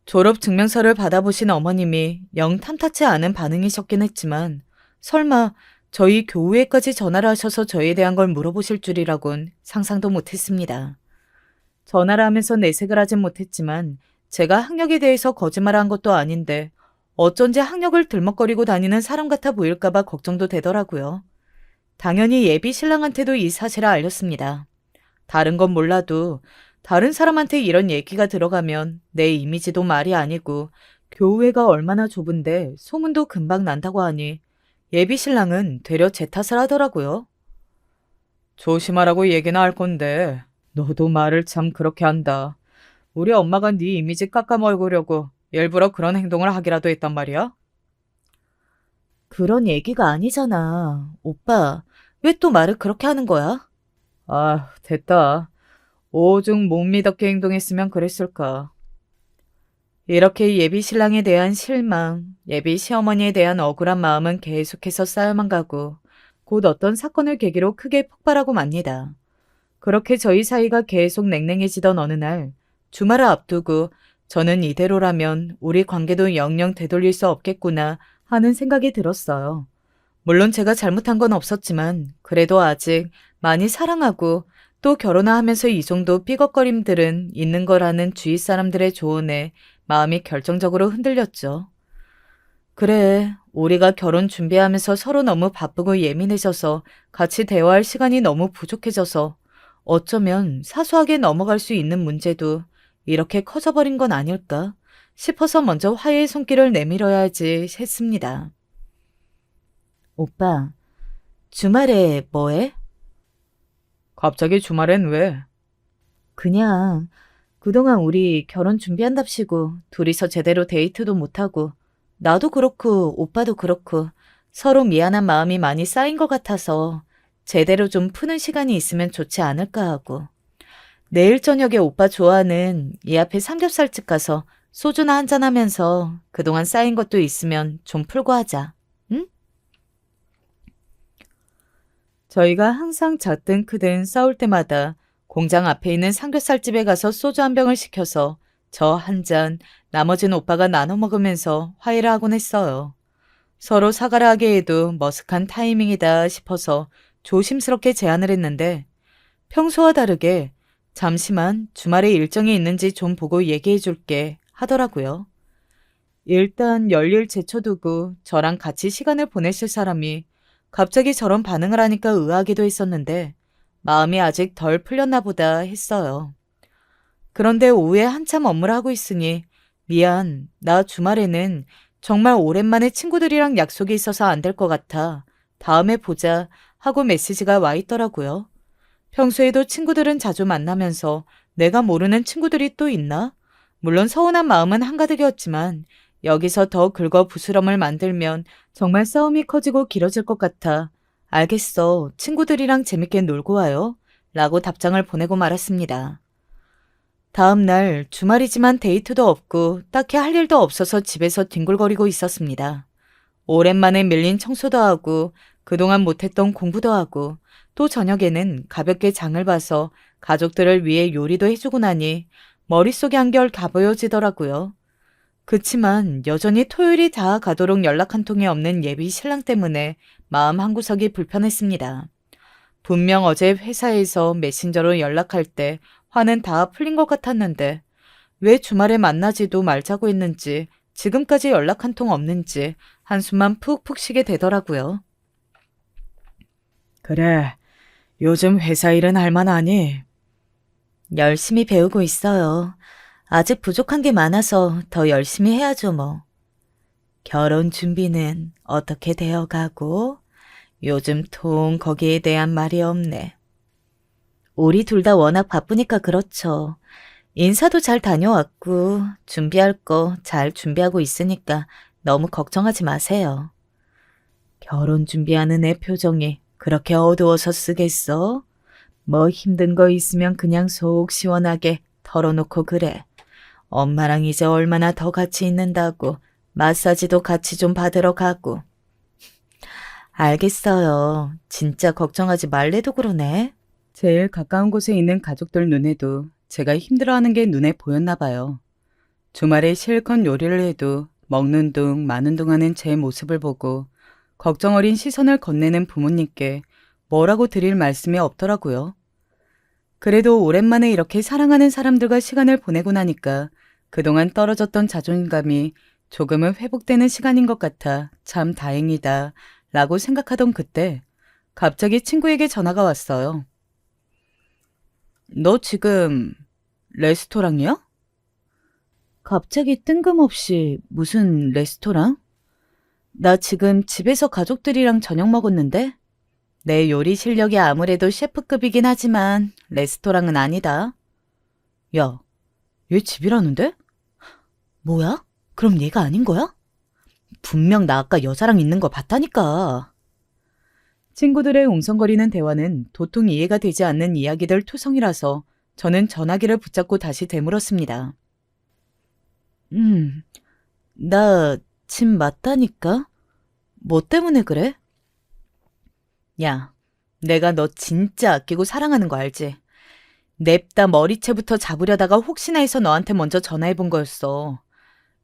졸업 증명서를 받아보신 어머님이 영 탐탁치 않은 반응이셨긴 했지만 설마 저희 교우에까지 전화를 하셔서 저에 대한 걸 물어보실 줄이라곤 상상도 못했습니다. 전화를 하면서 내색을 하진 못했지만 제가 학력에 대해서 거짓말을 한 것도 아닌데 어쩐지 학력을 들먹거리고 다니는 사람 같아 보일까봐 걱정도 되더라고요. 당연히 예비 신랑한테도 이 사실을 알렸습니다. 다른 건 몰라도 다른 사람한테 이런 얘기가 들어가면 내 이미지도 말이 아니고 교우회가 얼마나 좁은데 소문도 금방 난다고 하니 예비 신랑은 되려 제 탓을 하더라고요. 조심하라고 얘기는 할 건데 너도 말을 참 그렇게 한다. 우리 엄마가 네 이미지 깎아먹으려고 일부러 그런 행동을 하기라도 했단 말이야? 그런 얘기가 아니잖아. 오빠, 왜 또 말을 그렇게 하는 거야? 아, 됐다. 오중 못 믿었게 행동했으면 그랬을까. 이렇게 예비 신랑에 대한 실망, 예비 시어머니에 대한 억울한 마음은 계속해서 쌓여만 가고 곧 어떤 사건을 계기로 크게 폭발하고 맙니다. 그렇게 저희 사이가 계속 냉랭해지던 어느 날 주말을 앞두고 저는 이대로라면 우리 관계도 영영 되돌릴 수 없겠구나 하는 생각이 들었어요. 물론 제가 잘못한 건 없었지만 그래도 아직 많이 사랑하고 또 결혼을 하면서 이 정도 삐걱거림들은 있는 거라는 주위 사람들의 조언에 마음이 결정적으로 흔들렸죠. 그래, 우리가 결혼 준비하면서 서로 너무 바쁘고 예민해져서 같이 대화할 시간이 너무 부족해져서 어쩌면 사소하게 넘어갈 수 있는 문제도 이렇게 커져버린 건 아닐까 싶어서 먼저 화해의 손길을 내밀어야지 했습니다. 오빠, 주말에 뭐해? 갑자기 주말엔 왜? 그냥 그동안 우리 결혼 준비한답시고 둘이서 제대로 데이트도 못하고 나도 그렇고 오빠도 그렇고 서로 미안한 마음이 많이 쌓인 것 같아서 제대로 좀 푸는 시간이 있으면 좋지 않을까 하고. 내일 저녁에 오빠 좋아하는 이 앞에 삼겹살집 가서 소주나 한잔하면서 그동안 쌓인 것도 있으면 좀 풀고 하자. 응? 저희가 항상 작든 크든 싸울 때마다 공장 앞에 있는 삼겹살집에 가서 소주 한 병을 시켜서 저 한 잔, 나머지는 오빠가 나눠 먹으면서 화해를 하곤 했어요. 서로 사과를 하게 해도 머쓱한 타이밍이다 싶어서 조심스럽게 제안을 했는데 평소와 다르게 잠시만 주말에 일정이 있는지 좀 보고 얘기해 줄게 하더라고요. 일단 열일 제쳐두고 저랑 같이 시간을 보내실 사람이 갑자기 저런 반응을 하니까 의아하기도 했었는데 마음이 아직 덜 풀렸나 보다 했어요. 그런데 오후에 한참 업무를 하고 있으니 미안, 나 주말에는 정말 오랜만에 친구들이랑 약속이 있어서 안 될 것 같아. 다음에 보자 하고 메시지가 와 있더라고요. 평소에도 친구들은 자주 만나면서 내가 모르는 친구들이 또 있나? 물론 서운한 마음은 한가득이었지만 여기서 더 긁어 부스럼을 만들면 정말 싸움이 커지고 길어질 것 같아. 알겠어. 친구들이랑 재밌게 놀고 와요. 라고 답장을 보내고 말았습니다. 다음 날 주말이지만 데이트도 없고 딱히 할 일도 없어서 집에서 뒹굴거리고 있었습니다. 오랜만에 밀린 청소도 하고 그동안 못했던 공부도 하고 또 저녁에는 가볍게 장을 봐서 가족들을 위해 요리도 해주고 나니 머릿속이 한결 가보여지더라고요. 그치만 여전히 토요일이 다 가도록 연락 한 통이 없는 예비 신랑 때문에 마음 한구석이 불편했습니다. 분명 어제 회사에서 메신저로 연락할 때 화는 다 풀린 것 같았는데 왜 주말에 만나지도 말자고 했는지 지금까지 연락 한 통 없는지 한숨만 푹푹 쉬게 되더라고요. 그래, 요즘 회사 일은 할만하니? 열심히 배우고 있어요. 아직 부족한 게 많아서 더 열심히 해야죠, 뭐. 결혼 준비는 어떻게 되어 가고? 요즘 통 거기에 대한 말이 없네. 우리 둘 다 워낙 바쁘니까 그렇죠. 인사도 잘 다녀왔고, 준비할 거 잘 준비하고 있으니까 너무 걱정하지 마세요. 결혼 준비하는 애 표정이 그렇게 어두워서 쓰겠어? 뭐 힘든 거 있으면 그냥 속 시원하게 털어놓고 그래. 엄마랑 이제 얼마나 더 같이 있는다고 마사지도 같이 좀 받으러 가고. 알겠어요. 진짜 걱정하지 말래도 그러네. 제일 가까운 곳에 있는 가족들 눈에도 제가 힘들어하는 게 눈에 보였나 봐요. 주말에 실컷 요리를 해도 먹는 둥 마는 둥 하는 제 모습을 보고 걱정 어린 시선을 건네는 부모님께 뭐라고 드릴 말씀이 없더라고요. 그래도 오랜만에 이렇게 사랑하는 사람들과 시간을 보내고 나니까 그동안 떨어졌던 자존감이 조금은 회복되는 시간인 것 같아 참 다행이다 라고 생각하던 그때 갑자기 친구에게 전화가 왔어요. 너 지금 레스토랑이야? 갑자기 뜬금없이 무슨 레스토랑? 나 지금 집에서 가족들이랑 저녁 먹었는데? 내 요리 실력이 아무래도 셰프급이긴 하지만 레스토랑은 아니다. 야, 얘 집이라는데? 뭐야? 그럼 얘가 아닌 거야? 분명 나 아까 여자랑 있는 거 봤다니까. 친구들의 웅성거리는 대화는 도통 이해가 되지 않는 이야기들 투성이라서 저는 전화기를 붙잡고 다시 되물었습니다. 나 집 맞다니까? 뭐 때문에 그래? 야, 내가 너 진짜 아끼고 사랑하는 거 알지? 냅다 머리채부터 잡으려다가 혹시나 해서 너한테 먼저 전화해본 거였어.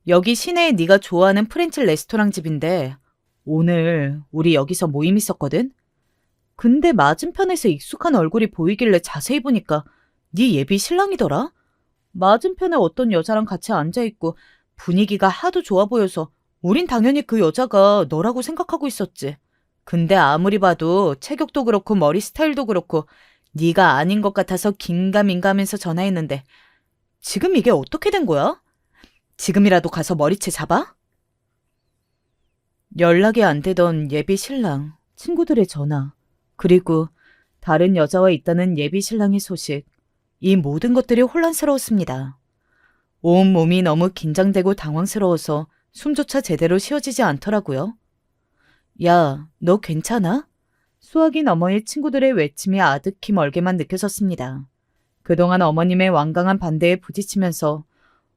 여기 시내에 네가 좋아하는 프렌치 레스토랑 집인데 오늘 우리 여기서 모임 있었거든? 근데 맞은편에서 익숙한 얼굴이 보이길래 자세히 보니까 네 예비 신랑이더라? 맞은편에 어떤 여자랑 같이 앉아있고 분위기가 하도 좋아 보여서 우린 당연히 그 여자가 너라고 생각하고 있었지. 근데 아무리 봐도 체격도 그렇고 머리 스타일도 그렇고 네가 아닌 것 같아서 긴가민가하면서 전화했는데 지금 이게 어떻게 된 거야? 지금이라도 가서 머리채 잡아? 연락이 안 되던 예비 신랑, 친구들의 전화, 그리고 다른 여자와 있다는 예비 신랑의 소식, 이 모든 것들이 혼란스러웠습니다. 온 몸이 너무 긴장되고 당황스러워서 숨조차 제대로 쉬어지지 않더라고요. 야, 너 괜찮아? 수화기 너머의 친구들의 외침이 아득히 멀게만 느껴졌습니다. 그동안 어머님의 완강한 반대에 부딪히면서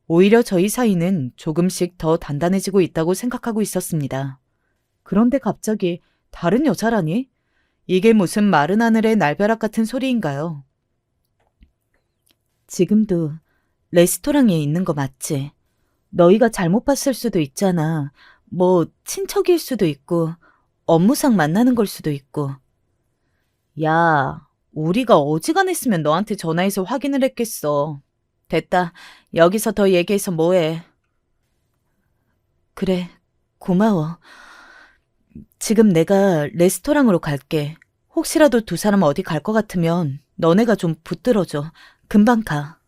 오히려 저희 사이는 조금씩 더 단단해지고 있다고 생각하고 있었습니다. 그런데 갑자기 다른 여자라니? 이게 무슨 마른 하늘의 날벼락 같은 소리인가요? 지금도 레스토랑에 있는 거 맞지? 너희가 잘못 봤을 수도 있잖아. 뭐 친척일 수도 있고 업무상 만나는 걸 수도 있고. 야, 우리가 어지간했으면 너한테 전화해서 확인을 했겠어. 됐다. 여기서 더 얘기해서 뭐해. 그래, 고마워. 지금 내가 레스토랑으로 갈게. 혹시라도 두 사람 어디 갈 것 같으면 너네가 좀 붙들어줘. 금방 가.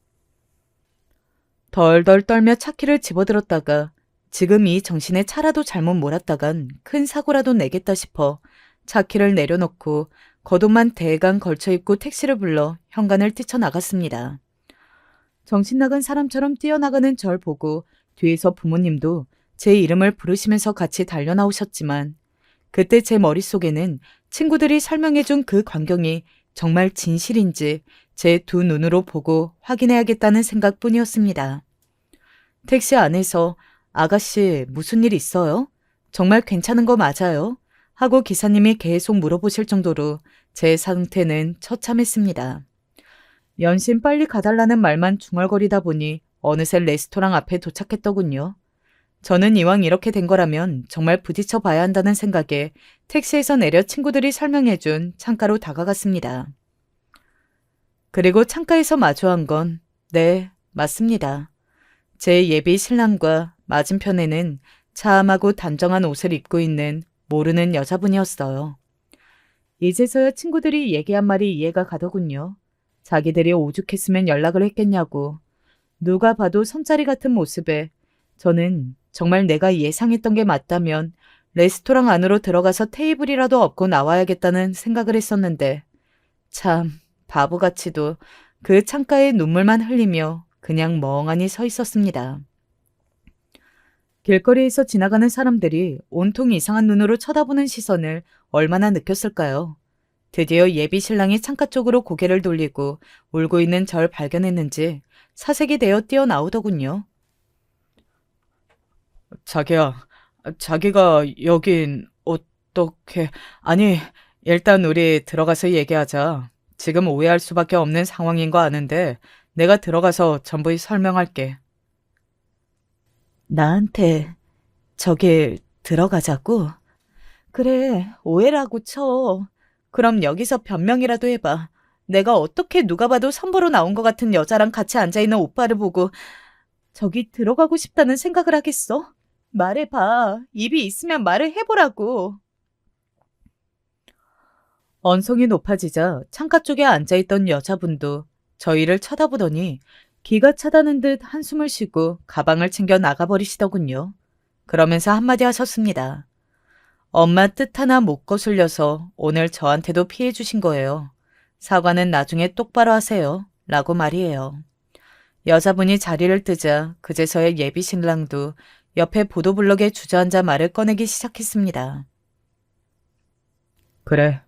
덜덜 떨며 차키를 집어들었다가 지금 이 정신에 차라도 잘못 몰았다간 큰 사고라도 내겠다 싶어 차키를 내려놓고 겉옷만 대강 걸쳐 입고 택시를 불러 현관을 뛰쳐나갔습니다. 정신 나간 사람처럼 뛰어나가는 절 보고 뒤에서 부모님도 제 이름을 부르시면서 같이 달려나오셨지만 그때 제 머릿속에는 친구들이 설명해준 그 광경이 정말 진실인지 제 두 눈으로 보고 확인해야겠다는 생각뿐이었습니다. 택시 안에서 아가씨 무슨 일 있어요? 정말 괜찮은 거 맞아요? 하고 기사님이 계속 물어보실 정도로 제 상태는 처참했습니다. 연신 빨리 가달라는 말만 중얼거리다 보니 어느새 레스토랑 앞에 도착했더군요. 저는 이왕 이렇게 된 거라면 정말 부딪혀 봐야 한다는 생각에 택시에서 내려 친구들이 설명해준 창가로 다가갔습니다. 그리고 창가에서 마주한 건, 네, 맞습니다. 제 예비 신랑과 맞은편에는 참하고 단정한 옷을 입고 있는 모르는 여자분이었어요. 이제서야 친구들이 얘기한 말이 이해가 가더군요. 자기들이 오죽했으면 연락을 했겠냐고. 누가 봐도 손자리 같은 모습에 저는 정말 내가 예상했던 게 맞다면 레스토랑 안으로 들어가서 테이블이라도 엎고 나와야겠다는 생각을 했었는데 참 바보같이도 그 창가에 눈물만 흘리며 그냥 멍하니 서 있었습니다. 길거리에서 지나가는 사람들이 온통 이상한 눈으로 쳐다보는 시선을 얼마나 느꼈을까요? 드디어 예비 신랑이 창가 쪽으로 고개를 돌리고 울고 있는 절 발견했는지 사색이 되어 뛰어나오더군요. 자기야, 자기가 여긴 어떻게... 아니, 일단 우리 들어가서 얘기하자. 지금 오해할 수밖에 없는 상황인 거 아는데 내가 들어가서 전부 설명할게. 나한테 저길 들어가자고? 그래, 오해라고 쳐. 그럼 여기서 변명이라도 해봐. 내가 어떻게 누가 봐도 선보러 나온 것 같은 여자랑 같이 앉아있는 오빠를 보고 저기 들어가고 싶다는 생각을 하겠어? 말해봐. 입이 있으면 말을 해보라고. 언성이 높아지자 창가 쪽에 앉아있던 여자분도 저희를 쳐다보더니 기가 차다는 듯 한숨을 쉬고 가방을 챙겨 나가버리시더군요. 그러면서 한마디 하셨습니다. 엄마 뜻 하나 못 거슬려서 오늘 저한테도 피해 주신 거예요. 사과는 나중에 똑바로 하세요. 라고 말이에요. 여자분이 자리를 뜨자 그제서야 예비 신랑도 옆에 보도블럭에 주저앉아 말을 꺼내기 시작했습니다. 그래.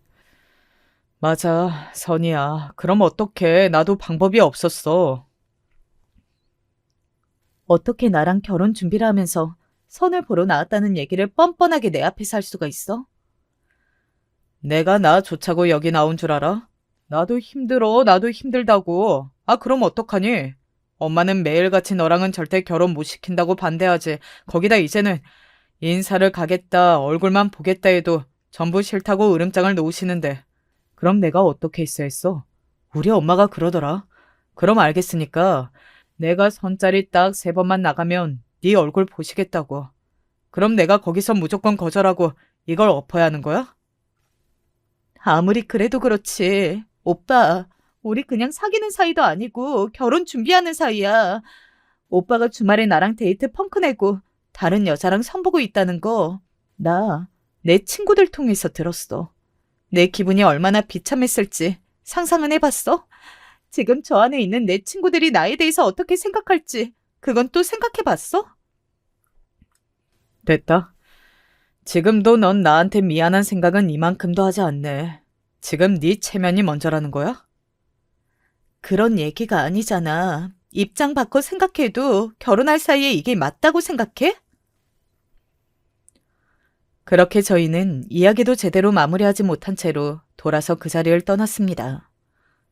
맞아, 선이야. 그럼 어떡해. 나도 방법이 없었어. 어떻게 나랑 결혼 준비를 하면서 선을 보러 나왔다는 얘기를 뻔뻔하게 내 앞에서 할 수가 있어? 내가 나 좋자고 여기 나온 줄 알아? 나도 힘들어. 나도 힘들다고. 아, 그럼 어떡하니? 엄마는 매일같이 너랑은 절대 결혼 못 시킨다고 반대하지. 거기다 이제는 인사를 가겠다, 얼굴만 보겠다 해도 전부 싫다고 으름장을 놓으시는데. 그럼 내가 어떻게 했어야 했어? 우리 엄마가 그러더라. 그럼 알겠으니까 내가 선자리 딱 3번만 나가면 네 얼굴 보시겠다고. 그럼 내가 거기서 무조건 거절하고 이걸 엎어야 하는 거야? 아무리 그래도 그렇지. 오빠, 우리 그냥 사귀는 사이도 아니고 결혼 준비하는 사이야. 오빠가 주말에 나랑 데이트 펑크 내고 다른 여자랑 선보고 있다는 거 나 내 친구들 통해서 들었어. 내 기분이 얼마나 비참했을지 상상은 해봤어? 지금 저 안에 있는 내 친구들이 나에 대해서 어떻게 생각할지, 그건 또 생각해봤어? 됐다. 지금도 넌 나한테 미안한 생각은 이만큼도 하지 않네. 지금 네 체면이 먼저라는 거야? 그런 얘기가 아니잖아. 입장 바꿔 생각해도 결혼할 사이에 이게 맞다고 생각해? 그렇게 저희는 이야기도 제대로 마무리하지 못한 채로 돌아서 그 자리를 떠났습니다.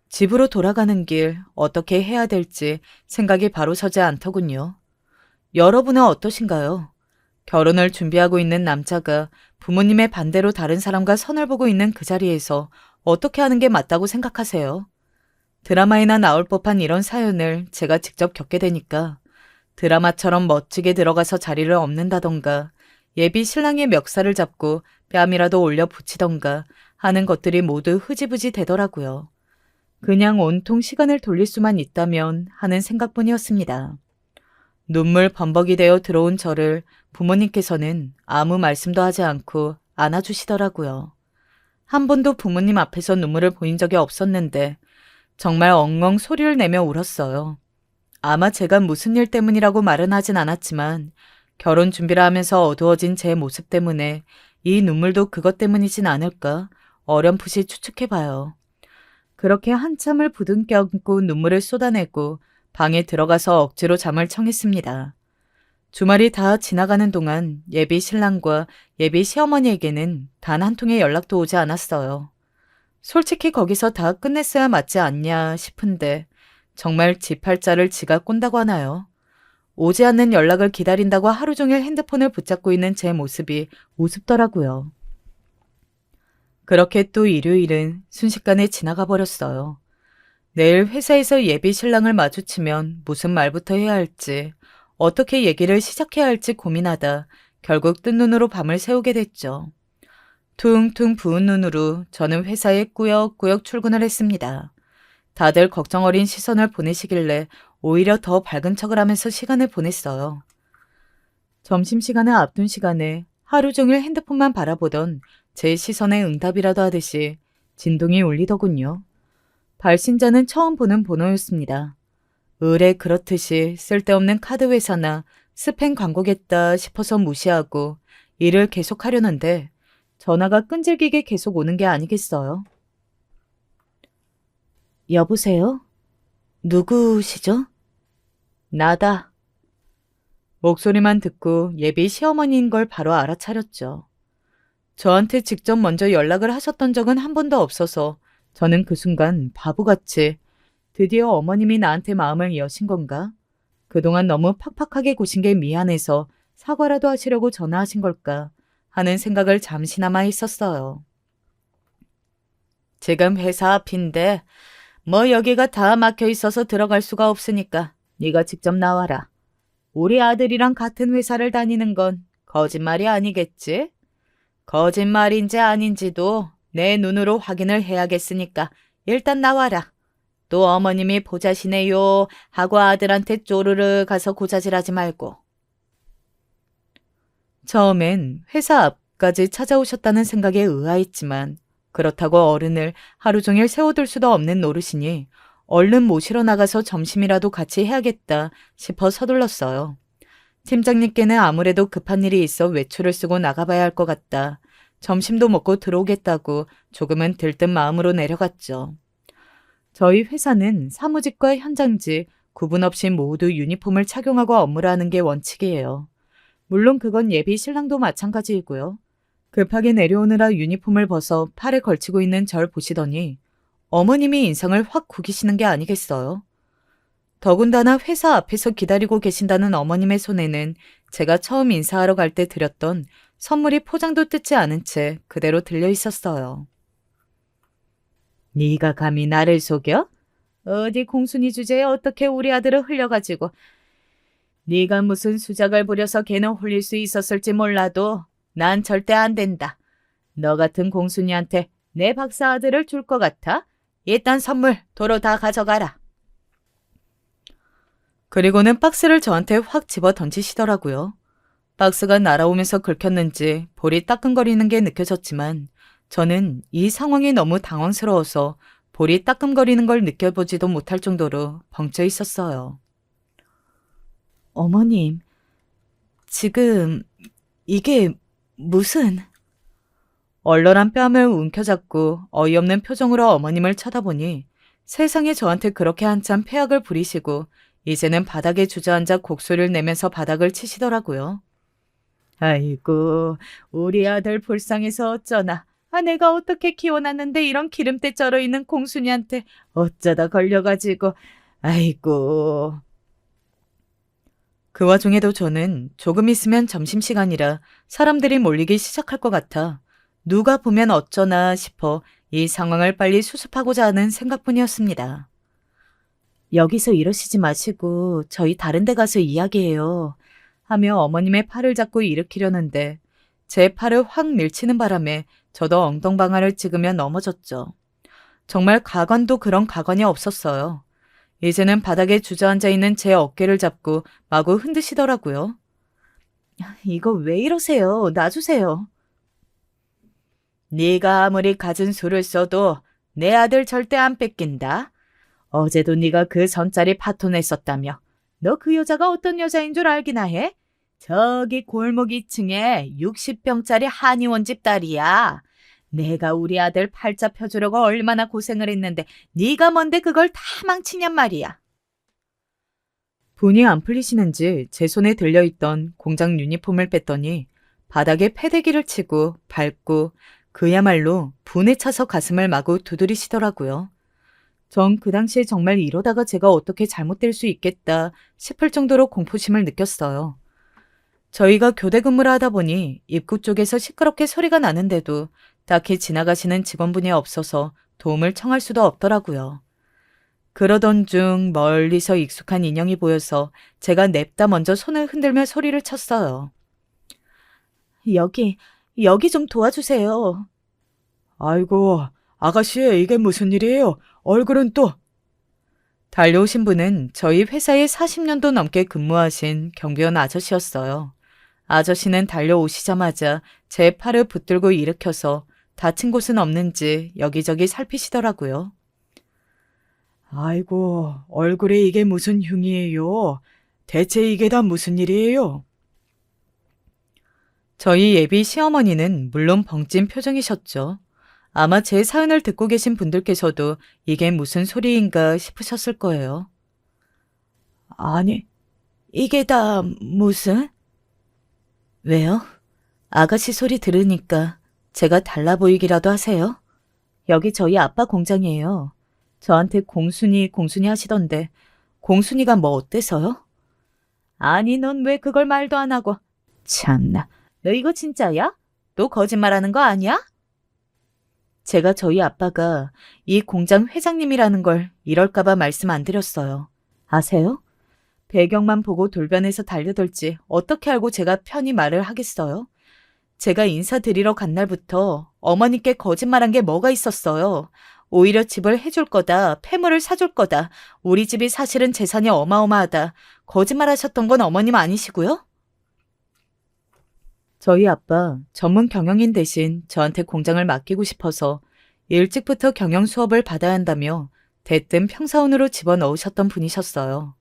집으로 돌아가는 길 어떻게 해야 될지 생각이 바로 서지 않더군요. 여러분은 어떠신가요? 결혼을 준비하고 있는 남자가 부모님의 반대로 다른 사람과 선을 보고 있는 그 자리에서 어떻게 하는 게 맞다고 생각하세요? 드라마에나 나올 법한 이런 사연을 제가 직접 겪게 되니까 드라마처럼 멋지게 들어가서 자리를 엎는다던가 예비 신랑의 멱살을 잡고 뺨이라도 올려 붙이던가 하는 것들이 모두 흐지부지 되더라고요. 그냥 온통 시간을 돌릴 수만 있다면 하는 생각뿐이었습니다. 눈물 범벅이 되어 들어온 저를 부모님께서는 아무 말씀도 하지 않고 안아주시더라고요. 한 번도 부모님 앞에서 눈물을 보인 적이 없었는데 정말 엉엉 소리를 내며 울었어요. 아마 제가 무슨 일 때문이라고 말은 하진 않았지만 결혼 준비를 하면서 어두워진 제 모습 때문에 이 눈물도 그것 때문이진 않을까 어렴풋이 추측해봐요. 그렇게 한참을 부둥켜 안고 눈물을 쏟아내고 방에 들어가서 억지로 잠을 청했습니다. 주말이 다 지나가는 동안 예비 신랑과 예비 시어머니에게는 단 한 통의 연락도 오지 않았어요. 솔직히 거기서 다 끝냈어야 맞지 않냐 싶은데 정말 지 팔자를 지가 꼰다고 하나요? 오지 않는 연락을 기다린다고 하루 종일 핸드폰을 붙잡고 있는 제 모습이 우습더라고요. 그렇게 또 일요일은 순식간에 지나가 버렸어요. 내일 회사에서 예비 신랑을 마주치면 무슨 말부터 해야 할지, 어떻게 얘기를 시작해야 할지 고민하다 결국 뜬 눈으로 밤을 새우게 됐죠. 퉁퉁 부은 눈으로 저는 회사에 꾸역꾸역 출근을 했습니다. 다들 걱정 어린 시선을 보내시길래 오히려 더 밝은 척을 하면서 시간을 보냈어요. 점심시간을 앞둔 시간에 하루 종일 핸드폰만 바라보던 제 시선에 응답이라도 하듯이 진동이 울리더군요. 발신자는 처음 보는 번호였습니다. 의뢰 그렇듯이 쓸데없는 카드 회사나 스팸 광고겠다 싶어서 무시하고 일을 계속하려는데 전화가 끈질기게 계속 오는 게 아니겠어요? 여보세요? 누구시죠? 나다. 목소리만 듣고 예비 시어머니인 걸 바로 알아차렸죠. 저한테 직접 먼저 연락을 하셨던 적은 한 번도 없어서 저는 그 순간 바보같이 드디어 어머님이 나한테 마음을 여신 건가? 그동안 너무 팍팍하게 고신 게 미안해서 사과라도 하시려고 전화하신 걸까 하는 생각을 잠시나마 했었어요. 지금 회사 앞인데 뭐 여기가 다 막혀 있어서 들어갈 수가 없으니까 네가 직접 나와라. 우리 아들이랑 같은 회사를 다니는 건 거짓말이 아니겠지? 거짓말인지 아닌지도 내 눈으로 확인을 해야겠으니까 일단 나와라. 또 어머님이 보자시네요 하고 아들한테 쪼르르 가서 고자질하지 말고. 처음엔 회사 앞까지 찾아오셨다는 생각에 의아했지만 그렇다고 어른을 하루 종일 세워둘 수도 없는 노릇이니 얼른 모시러 나가서 점심이라도 같이 해야겠다 싶어 서둘렀어요. 팀장님께는 아무래도 급한 일이 있어 외출을 쓰고 나가봐야 할 것 같다. 점심도 먹고 들어오겠다고 조금은 들뜬 마음으로 내려갔죠. 저희 회사는 사무직과 현장직 구분 없이 모두 유니폼을 착용하고 업무를 하는 게 원칙이에요. 물론 그건 예비 신랑도 마찬가지이고요. 급하게 내려오느라 유니폼을 벗어 팔에 걸치고 있는 절 보시더니 어머님이 인상을 확 구기시는 게 아니겠어요? 더군다나 회사 앞에서 기다리고 계신다는 어머님의 손에는 제가 처음 인사하러 갈 때 드렸던 선물이 포장도 뜯지 않은 채 그대로 들려 있었어요. 네가 감히 나를 속여? 어디 공순이 주제에 어떻게 우리 아들을 흘려가지고 네가 무슨 수작을 부려서 걔는 홀릴 수 있었을지 몰라도 난 절대 안 된다. 너 같은 공순이한테 내 박사 아들을 줄 것 같아? 일단 선물 도로 다 가져가라. 그리고는 박스를 저한테 확 집어 던지시더라고요. 박스가 날아오면서 긁혔는지 볼이 따끔거리는 게 느껴졌지만 저는 이 상황이 너무 당황스러워서 볼이 따끔거리는 걸 느껴보지도 못할 정도로 벙쪄 있었어요. 어머님, 지금 이게 무슨... 얼얼한 뺨을 움켜잡고 어이없는 표정으로 어머님을 쳐다보니 세상에 저한테 그렇게 한참 폐악을 부리시고 이제는 바닥에 주저앉아 곡소리를 내면서 바닥을 치시더라고요. 아이고, 우리 아들 불쌍해서 어쩌나. 내가 어떻게 키워놨는데 이런 기름때 쩔어있는 공순이한테 어쩌다 걸려가지고. 아이고. 그 와중에도 저는 조금 있으면 점심시간이라 사람들이 몰리기 시작할 것 같아 누가 보면 어쩌나 싶어 이 상황을 빨리 수습하고자 하는 생각뿐이었습니다. 여기서 이러시지 마시고 저희 다른 데 가서 이야기해요. 하며 어머님의 팔을 잡고 일으키려는데 제 팔을 확 밀치는 바람에 저도 엉덩방아를 찍으며 넘어졌죠. 정말 가관도 그런 가관이 없었어요. 이제는 바닥에 주저앉아 있는 제 어깨를 잡고 마구 흔드시더라고요. 이거 왜 이러세요? 놔주세요. 네가 아무리 갖은 수를 써도 내 아들 절대 안 뺏긴다. 어제도 네가 그 선짜리 파토냈었다며. 너 그 여자가 어떤 여자인 줄 알기나 해? 저기 골목 2층에 60평짜리 한의원 집 딸이야. 내가 우리 아들 팔자 펴주려고 얼마나 고생을 했는데 네가 뭔데 그걸 다 망치냔 말이야. 분이 안 풀리시는지 제 손에 들려있던 공장 유니폼을 뺐더니 바닥에 패대기를 치고 밟고 그야말로 분에 차서 가슴을 마구 두드리시더라고요. 전 그 당시에 정말 이러다가 제가 어떻게 잘못될 수 있겠다 싶을 정도로 공포심을 느꼈어요. 저희가 교대 근무를 하다 보니 입구 쪽에서 시끄럽게 소리가 나는데도 딱히 지나가시는 직원분이 없어서 도움을 청할 수도 없더라고요. 그러던 중 멀리서 익숙한 인형이 보여서 제가 냅다 먼저 손을 흔들며 소리를 쳤어요. 여기 좀 도와주세요. 아이고, 아가씨, 이게 무슨 일이에요? 얼굴은 또... 달려오신 분은 저희 회사에 40년도 넘게 근무하신 경비원 아저씨였어요. 아저씨는 달려오시자마자 제 팔을 붙들고 일으켜서 다친 곳은 없는지 여기저기 살피시더라고요. 아이고, 얼굴에 이게 무슨 흉이에요? 대체 이게 다 무슨 일이에요? 저희 예비 시어머니는 물론 벙찐 표정이셨죠. 아마 제 사연을 듣고 계신 분들께서도 이게 무슨 소리인가 싶으셨을 거예요. 아니, 이게 다 무슨? 왜요? 아가씨 소리 들으니까 제가 달라 보이기라도 하세요? 여기 저희 아빠 공장이에요. 저한테 공순이 하시던데 공순이가 뭐 어때서요? 아니, 넌 왜 그걸 말도 안 하고. 참나, 너 이거 진짜야? 또 거짓말하는 거 아니야? 제가 저희 아빠가 이 공장 회장님이라는 걸 이럴까봐 말씀 안 드렸어요. 아세요? 배경만 보고 돌변해서 달려들지 어떻게 알고 제가 편히 말을 하겠어요? 제가 인사드리러 간 날부터 어머니께 거짓말한 게 뭐가 있었어요. 오히려 집을 해줄 거다, 폐물을 사줄 거다, 우리 집이 사실은 재산이 어마어마하다. 거짓말하셨던 건 어머님 아니시고요? 저희 아빠 전문 경영인 대신 저한테 공장을 맡기고 싶어서 일찍부터 경영 수업을 받아야 한다며 대뜸 평사원으로 집어넣으셨던 분이셨어요.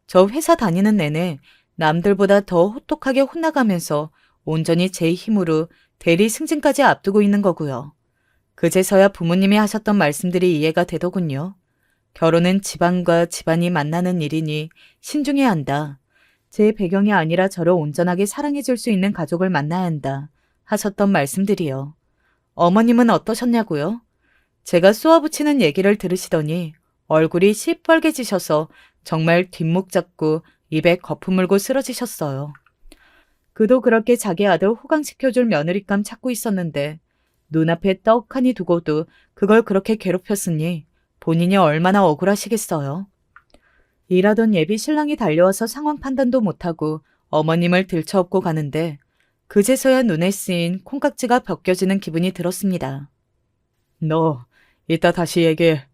저 회사 다니는 내내 남들보다 더 호똑하게 혼나가면서 온전히 제 힘으로 대리 승진까지 앞두고 있는 거고요. 그제서야 부모님이 하셨던 말씀들이 이해가 되더군요. 결혼은 집안과 집안이 만나는 일이니 신중해야 한다. 제 배경이 아니라 저를 온전하게 사랑해줄 수 있는 가족을 만나야 한다. 하셨던 말씀들이요. 어머님은 어떠셨냐고요? 제가 쏘아붙이는 얘기를 들으시더니 얼굴이 시뻘개지셔서 정말 뒷목 잡고 입에 거품 물고 쓰러지셨어요. 그도 그렇게 자기 아들 호강시켜줄 며느리감 찾고 있었는데 눈앞에 떡하니 두고도 그걸 그렇게 괴롭혔으니 본인이 얼마나 억울하시겠어요. 일하던 예비 신랑이 달려와서 상황 판단도 못하고 어머님을 들쳐업고 가는데 그제서야 눈에 쓰인 콩깍지가 벗겨지는 기분이 들었습니다. 너 이따 다시 얘기해.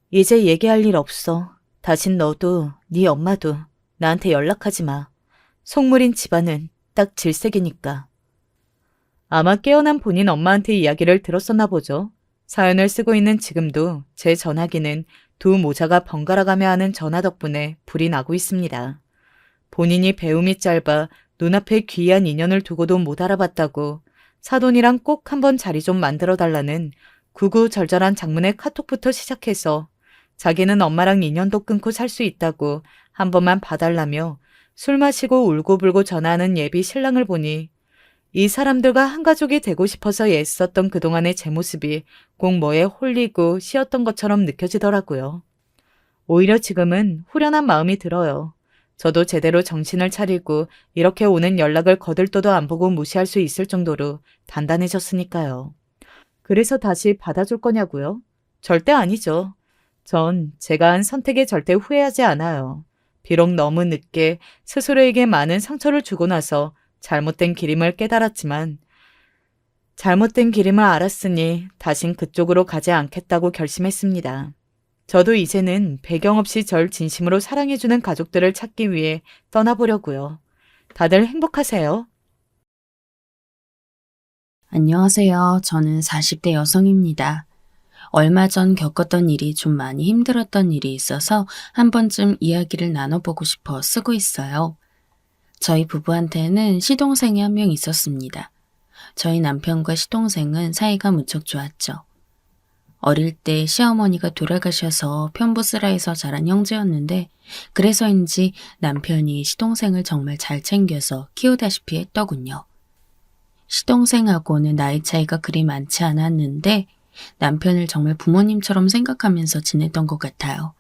이제 얘기할 일 없어. 다신 너도 네 엄마도 나한테 연락하지 마. 속물인 집안은 딱 질색이니까. 아마 깨어난 본인 엄마한테 이야기를 들었었나 보죠. 사연을 쓰고 있는 지금도 제 전화기는 두 모자가 번갈아가며 하는 전화 덕분에 불이 나고 있습니다. 본인이 배움이 짧아 눈앞에 귀한 인연을 두고도 못 알아봤다고 사돈이랑 꼭 한번 자리 좀 만들어 달라는 구구절절한 장문의 카톡부터 시작해서 자기는 엄마랑 인연도 끊고 살 수 있다고 한 번만 봐달라며 술 마시고 울고불고 전화하는 예비 신랑을 보니 이 사람들과 한 가족이 되고 싶어서 애썼던 그동안의 제 모습이 꼭 뭐에 홀리고 쉬었던 것처럼 느껴지더라고요. 오히려 지금은 후련한 마음이 들어요. 저도 제대로 정신을 차리고 이렇게 오는 연락을 거들떠도 안 보고 무시할 수 있을 정도로 단단해졌으니까요. 그래서 다시 받아줄 거냐고요? 절대 아니죠. 전 제가 한 선택에 절대 후회하지 않아요. 비록 너무 늦게 스스로에게 많은 상처를 주고 나서 잘못된 길임을 깨달았지만 잘못된 길임을 알았으니 다신 그쪽으로 가지 않겠다고 결심했습니다. 저도 이제는 배경 없이 절 진심으로 사랑해주는 가족들을 찾기 위해 떠나보려고요. 다들 행복하세요. 안녕하세요. 저는 40대 여성입니다. 얼마 전 겪었던 일이 좀 많이 힘들었던 일이 있어서 한 번쯤 이야기를 나눠보고 싶어 쓰고 있어요. 저희 부부한테는 시동생이 한 명 있었습니다. 저희 남편과 시동생은 사이가 무척 좋았죠. 어릴 때 시어머니가 돌아가셔서 편부스라에서 자란 형제였는데 그래서인지 남편이 시동생을 정말 잘 챙겨서 키우다시피 했더군요. 시동생하고는 나이 차이가 그리 많지 않았는데 남편을 정말 부모님처럼 생각하면서 지냈던 것 같아요.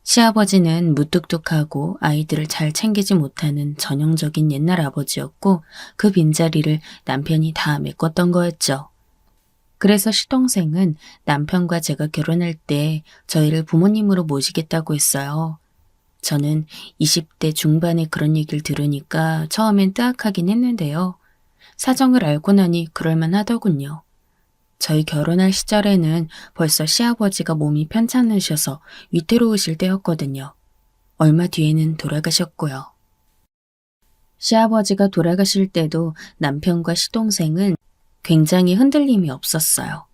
시아버지는 무뚝뚝하고 아이들을 잘 챙기지 못하는 전형적인 옛날 아버지였고 그 빈자리를 남편이 다 메꿨던 거였죠. 그래서 시동생은 남편과 제가 결혼할 때 저희를 부모님으로 모시겠다고 했어요. 저는 20대 중반에 그런 얘기를 들으니까 처음엔 뜨악하긴 했는데요. 사정을 알고 나니 그럴만하더군요. 저희 결혼할 시절에는 벌써 시아버지가 몸이 편찮으셔서 위태로우실 때였거든요. 얼마 뒤에는 돌아가셨고요. 시아버지가 돌아가실 때도 남편과 시동생은 굉장히 흔들림이 없었어요.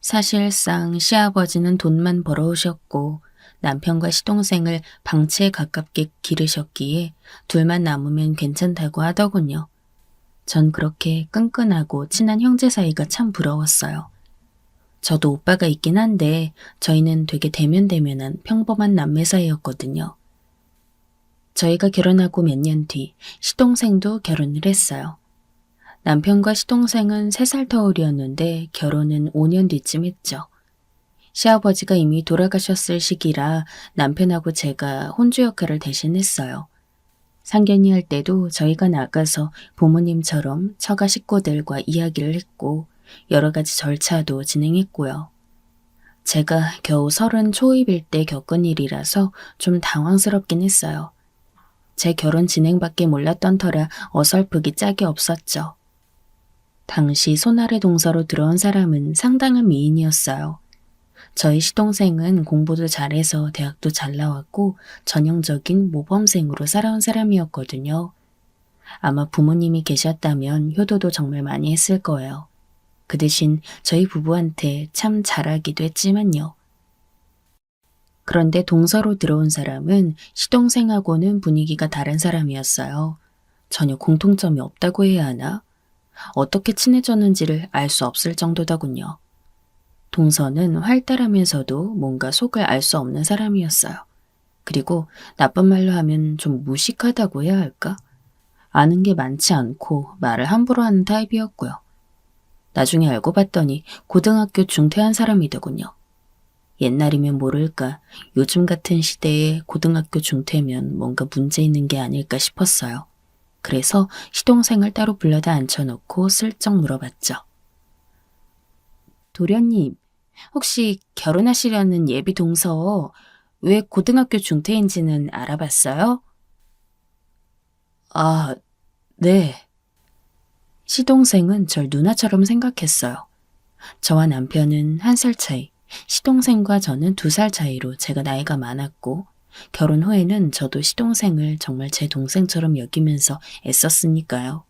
사실상 시아버지는 돈만 벌어오셨고 남편과 시동생을 방치에 가깝게 기르셨기에 둘만 남으면 괜찮다고 하더군요. 전 그렇게 끈끈하고 친한 형제 사이가 참 부러웠어요. 저도 오빠가 있긴 한데 저희는 되게 대면대면한 평범한 남매 사이였거든요. 저희가 결혼하고 몇 년 뒤 시동생도 결혼을 했어요. 남편과 시동생은 3살 터울이었는데 결혼은 5년 뒤쯤 했죠. 시아버지가 이미 돌아가셨을 시기라 남편하고 제가 혼주 역할을 대신했어요. 상견례 할 때도 저희가 나가서 부모님처럼 처가 식구들과 이야기를 했고 여러 가지 절차도 진행했고요. 제가 겨우 30 초입일 때 겪은 일이라서 좀 당황스럽긴 했어요. 제 결혼 진행밖에 몰랐던 터라 어설프기 짝이 없었죠. 당시 손아래 동서로 들어온 사람은 상당한 미인이었어요. 저희 시동생은 공부도 잘해서 대학도 잘 나왔고 전형적인 모범생으로 살아온 사람이었거든요. 아마 부모님이 계셨다면 효도도 정말 많이 했을 거예요. 그 대신 저희 부부한테 참 잘하기도 했지만요. 그런데 동서로 들어온 사람은 시동생하고는 분위기가 다른 사람이었어요. 전혀 공통점이 없다고 해야 하나? 어떻게 친해졌는지를 알 수 없을 정도더군요. 동서는 활달하면서도 뭔가 속을 알 수 없는 사람이었어요. 그리고 나쁜 말로 하면 좀 무식하다고 해야 할까? 아는 게 많지 않고 말을 함부로 하는 타입이었고요. 나중에 알고 봤더니 고등학교 중퇴한 사람이더군요. 옛날이면 모를까 요즘 같은 시대에 고등학교 중퇴면 뭔가 문제 있는 게 아닐까 싶었어요. 그래서 시동생을 따로 불러다 앉혀놓고 슬쩍 물어봤죠. 도련님, 혹시 결혼하시려는 예비 동서 왜 고등학교 중퇴인지는 알아봤어요? 아, 네. 시동생은 절 누나처럼 생각했어요. 저와 남편은 1살 차이, 시동생과 저는 2살 차이로 제가 나이가 많았고 결혼 후에는 저도 시동생을 정말 제 동생처럼 여기면서 애썼으니까요.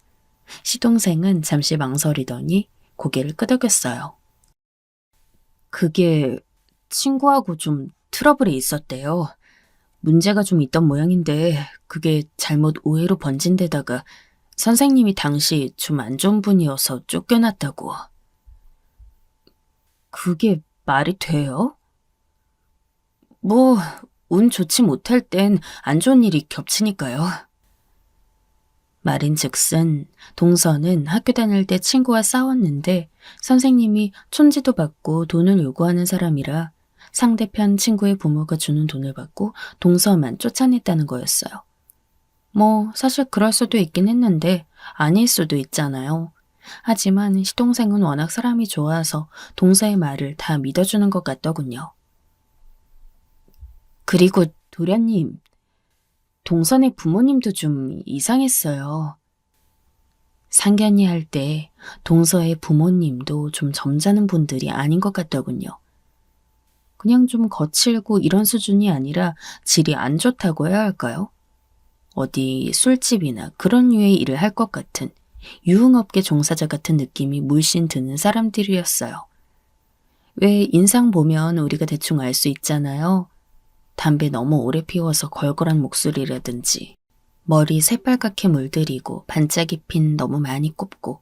시동생은 잠시 망설이더니 고개를 끄덕였어요. 그게 친구하고 좀 트러블이 있었대요. 문제가 좀 있던 모양인데 그게 잘못 오해로 번진 데다가 선생님이 당시 좀 안 좋은 분이어서 쫓겨났다고. 그게 말이 돼요? 뭐, 운 좋지 못할 땐 안 좋은 일이 겹치니까요. 말인즉슨 동서는 학교 다닐 때 친구와 싸웠는데 선생님이 촌지도 받고 돈을 요구하는 사람이라 상대편 친구의 부모가 주는 돈을 받고 동서만 쫓아냈다는 거였어요. 뭐 사실 그럴 수도 있긴 했는데 아닐 수도 있잖아요. 하지만 시동생은 워낙 사람이 좋아서 동서의 말을 다 믿어주는 것 같더군요. 그리고 도련님, 동선의 부모님도 좀 이상했어요. 상견례 할 때 동서의 부모님도 좀 점잖은 분들이 아닌 것 같더군요. 그냥 좀 거칠고 이런 수준이 아니라 질이 안 좋다고 해야 할까요? 어디 술집이나 그런 류의 일을 할 것 같은 유흥업계 종사자 같은 느낌이 물씬 드는 사람들이었어요. 왜 인상 보면 우리가 대충 알 수 있잖아요. 담배 너무 오래 피워서 걸걸한 목소리라든지 머리 새빨갛게 물들이고 반짝이 핀 너무 많이 꼽고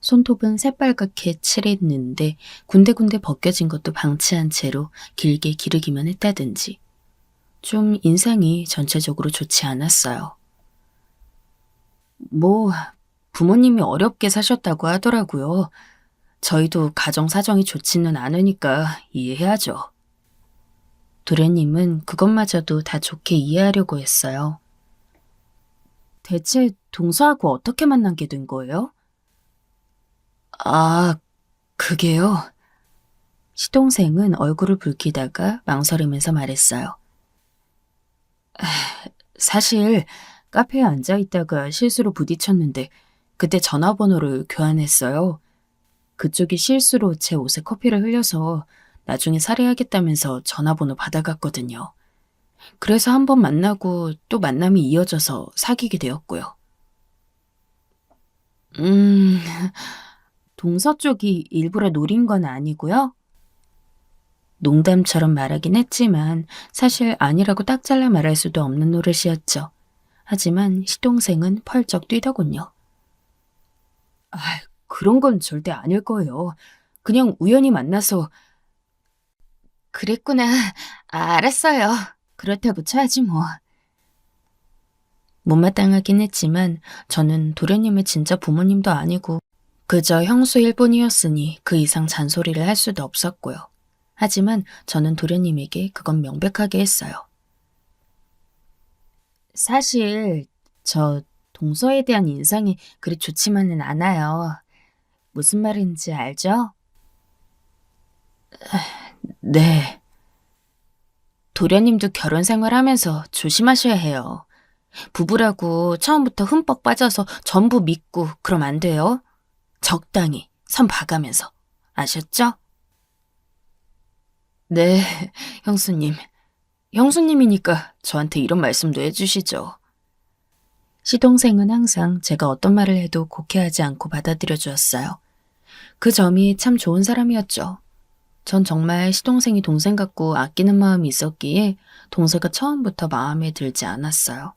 손톱은 새빨갛게 칠했는데 군데군데 벗겨진 것도 방치한 채로 길게 기르기만 했다든지 좀 인상이 전체적으로 좋지 않았어요. 뭐 부모님이 어렵게 사셨다고 하더라고요. 저희도 가정 사정이 좋지는 않으니까 이해해야죠. 도련님은 그것마저도 다 좋게 이해하려고 했어요. 대체 동서하고 어떻게 만나게 된 거예요? 아, 그게요. 시동생은 얼굴을 붉히다가 망설이면서 말했어요. 사실 카페에 앉아있다가 실수로 부딪혔는데 그때 전화번호를 교환했어요. 그쪽이 실수로 제 옷에 커피를 흘려서 나중에 살해하겠다면서 전화번호 받아갔거든요. 그래서 한 번 만나고 또 만남이 이어져서 사귀게 되었고요. 동서 쪽이 일부러 노린 건 아니고요. 농담처럼 말하긴 했지만 사실 아니라고 딱 잘라 말할 수도 없는 노릇이었죠. 하지만 시동생은 펄쩍 뛰더군요. 아, 그런 건 절대 아닐 거예요. 그냥 우연히 만나서. 그랬구나. 알았어요. 그렇다고 쳐야지 뭐. 못마땅하긴 했지만 저는 도련님의 진짜 부모님도 아니고 그저 형수일 뿐이었으니 그 이상 잔소리를 할 수도 없었고요. 하지만 저는 도련님에게 그건 명백하게 했어요. 사실 저 동서에 대한 인상이 그리 좋지만은 않아요. 무슨 말인지 알죠? 네. 도련님도 결혼 생활하면서 조심하셔야 해요. 부부라고 처음부터 흠뻑 빠져서 전부 믿고 그럼 안 돼요. 적당히 선 봐가면서. 아셨죠? 네, 형수님. 형수님이니까 저한테 이런 말씀도 해주시죠. 시동생은 항상 제가 어떤 말을 해도 곡해하지 않고 받아들여 주었어요. 그 점이 참 좋은 사람이었죠. 전 정말 시동생이 동생 같고 아끼는 마음이 있었기에 동서가 처음부터 마음에 들지 않았어요.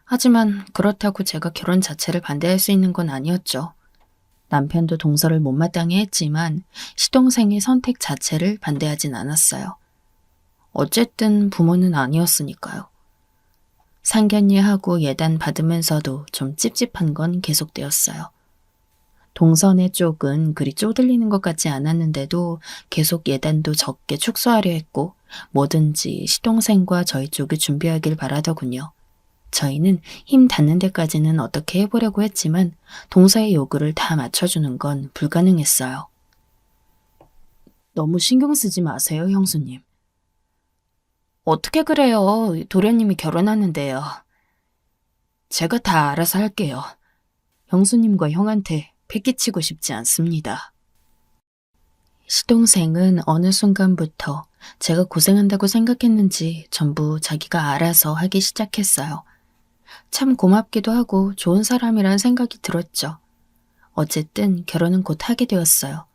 하지만 그렇다고 제가 결혼 자체를 반대할 수 있는 건 아니었죠. 남편도 동서를 못마땅해 했지만 시동생의 선택 자체를 반대하진 않았어요. 어쨌든 부모는 아니었으니까요. 상견례하고 예단 받으면서도 좀 찝찝한 건 계속되었어요. 동선의 쪽은 그리 쪼들리는 것 같지 않았는데도 계속 예단도 적게 축소하려 했고 뭐든지 시동생과 저희 쪽이 준비하길 바라더군요. 저희는 힘 닿는 데까지는 어떻게 해보려고 했지만 동서의 요구를 다 맞춰주는 건 불가능했어요. 너무 신경 쓰지 마세요, 형수님. 어떻게 그래요? 도련님이 결혼하는데요. 제가 다 알아서 할게요. 형수님과 형한테 패기치고 싶지 않습니다. 시동생은 어느 순간부터 제가 고생한다고 생각했는지 전부 자기가 알아서 하기 시작했어요. 참 고맙기도 하고 좋은 사람이란 생각이 들었죠. 어쨌든 결혼은 곧 하게 되었어요.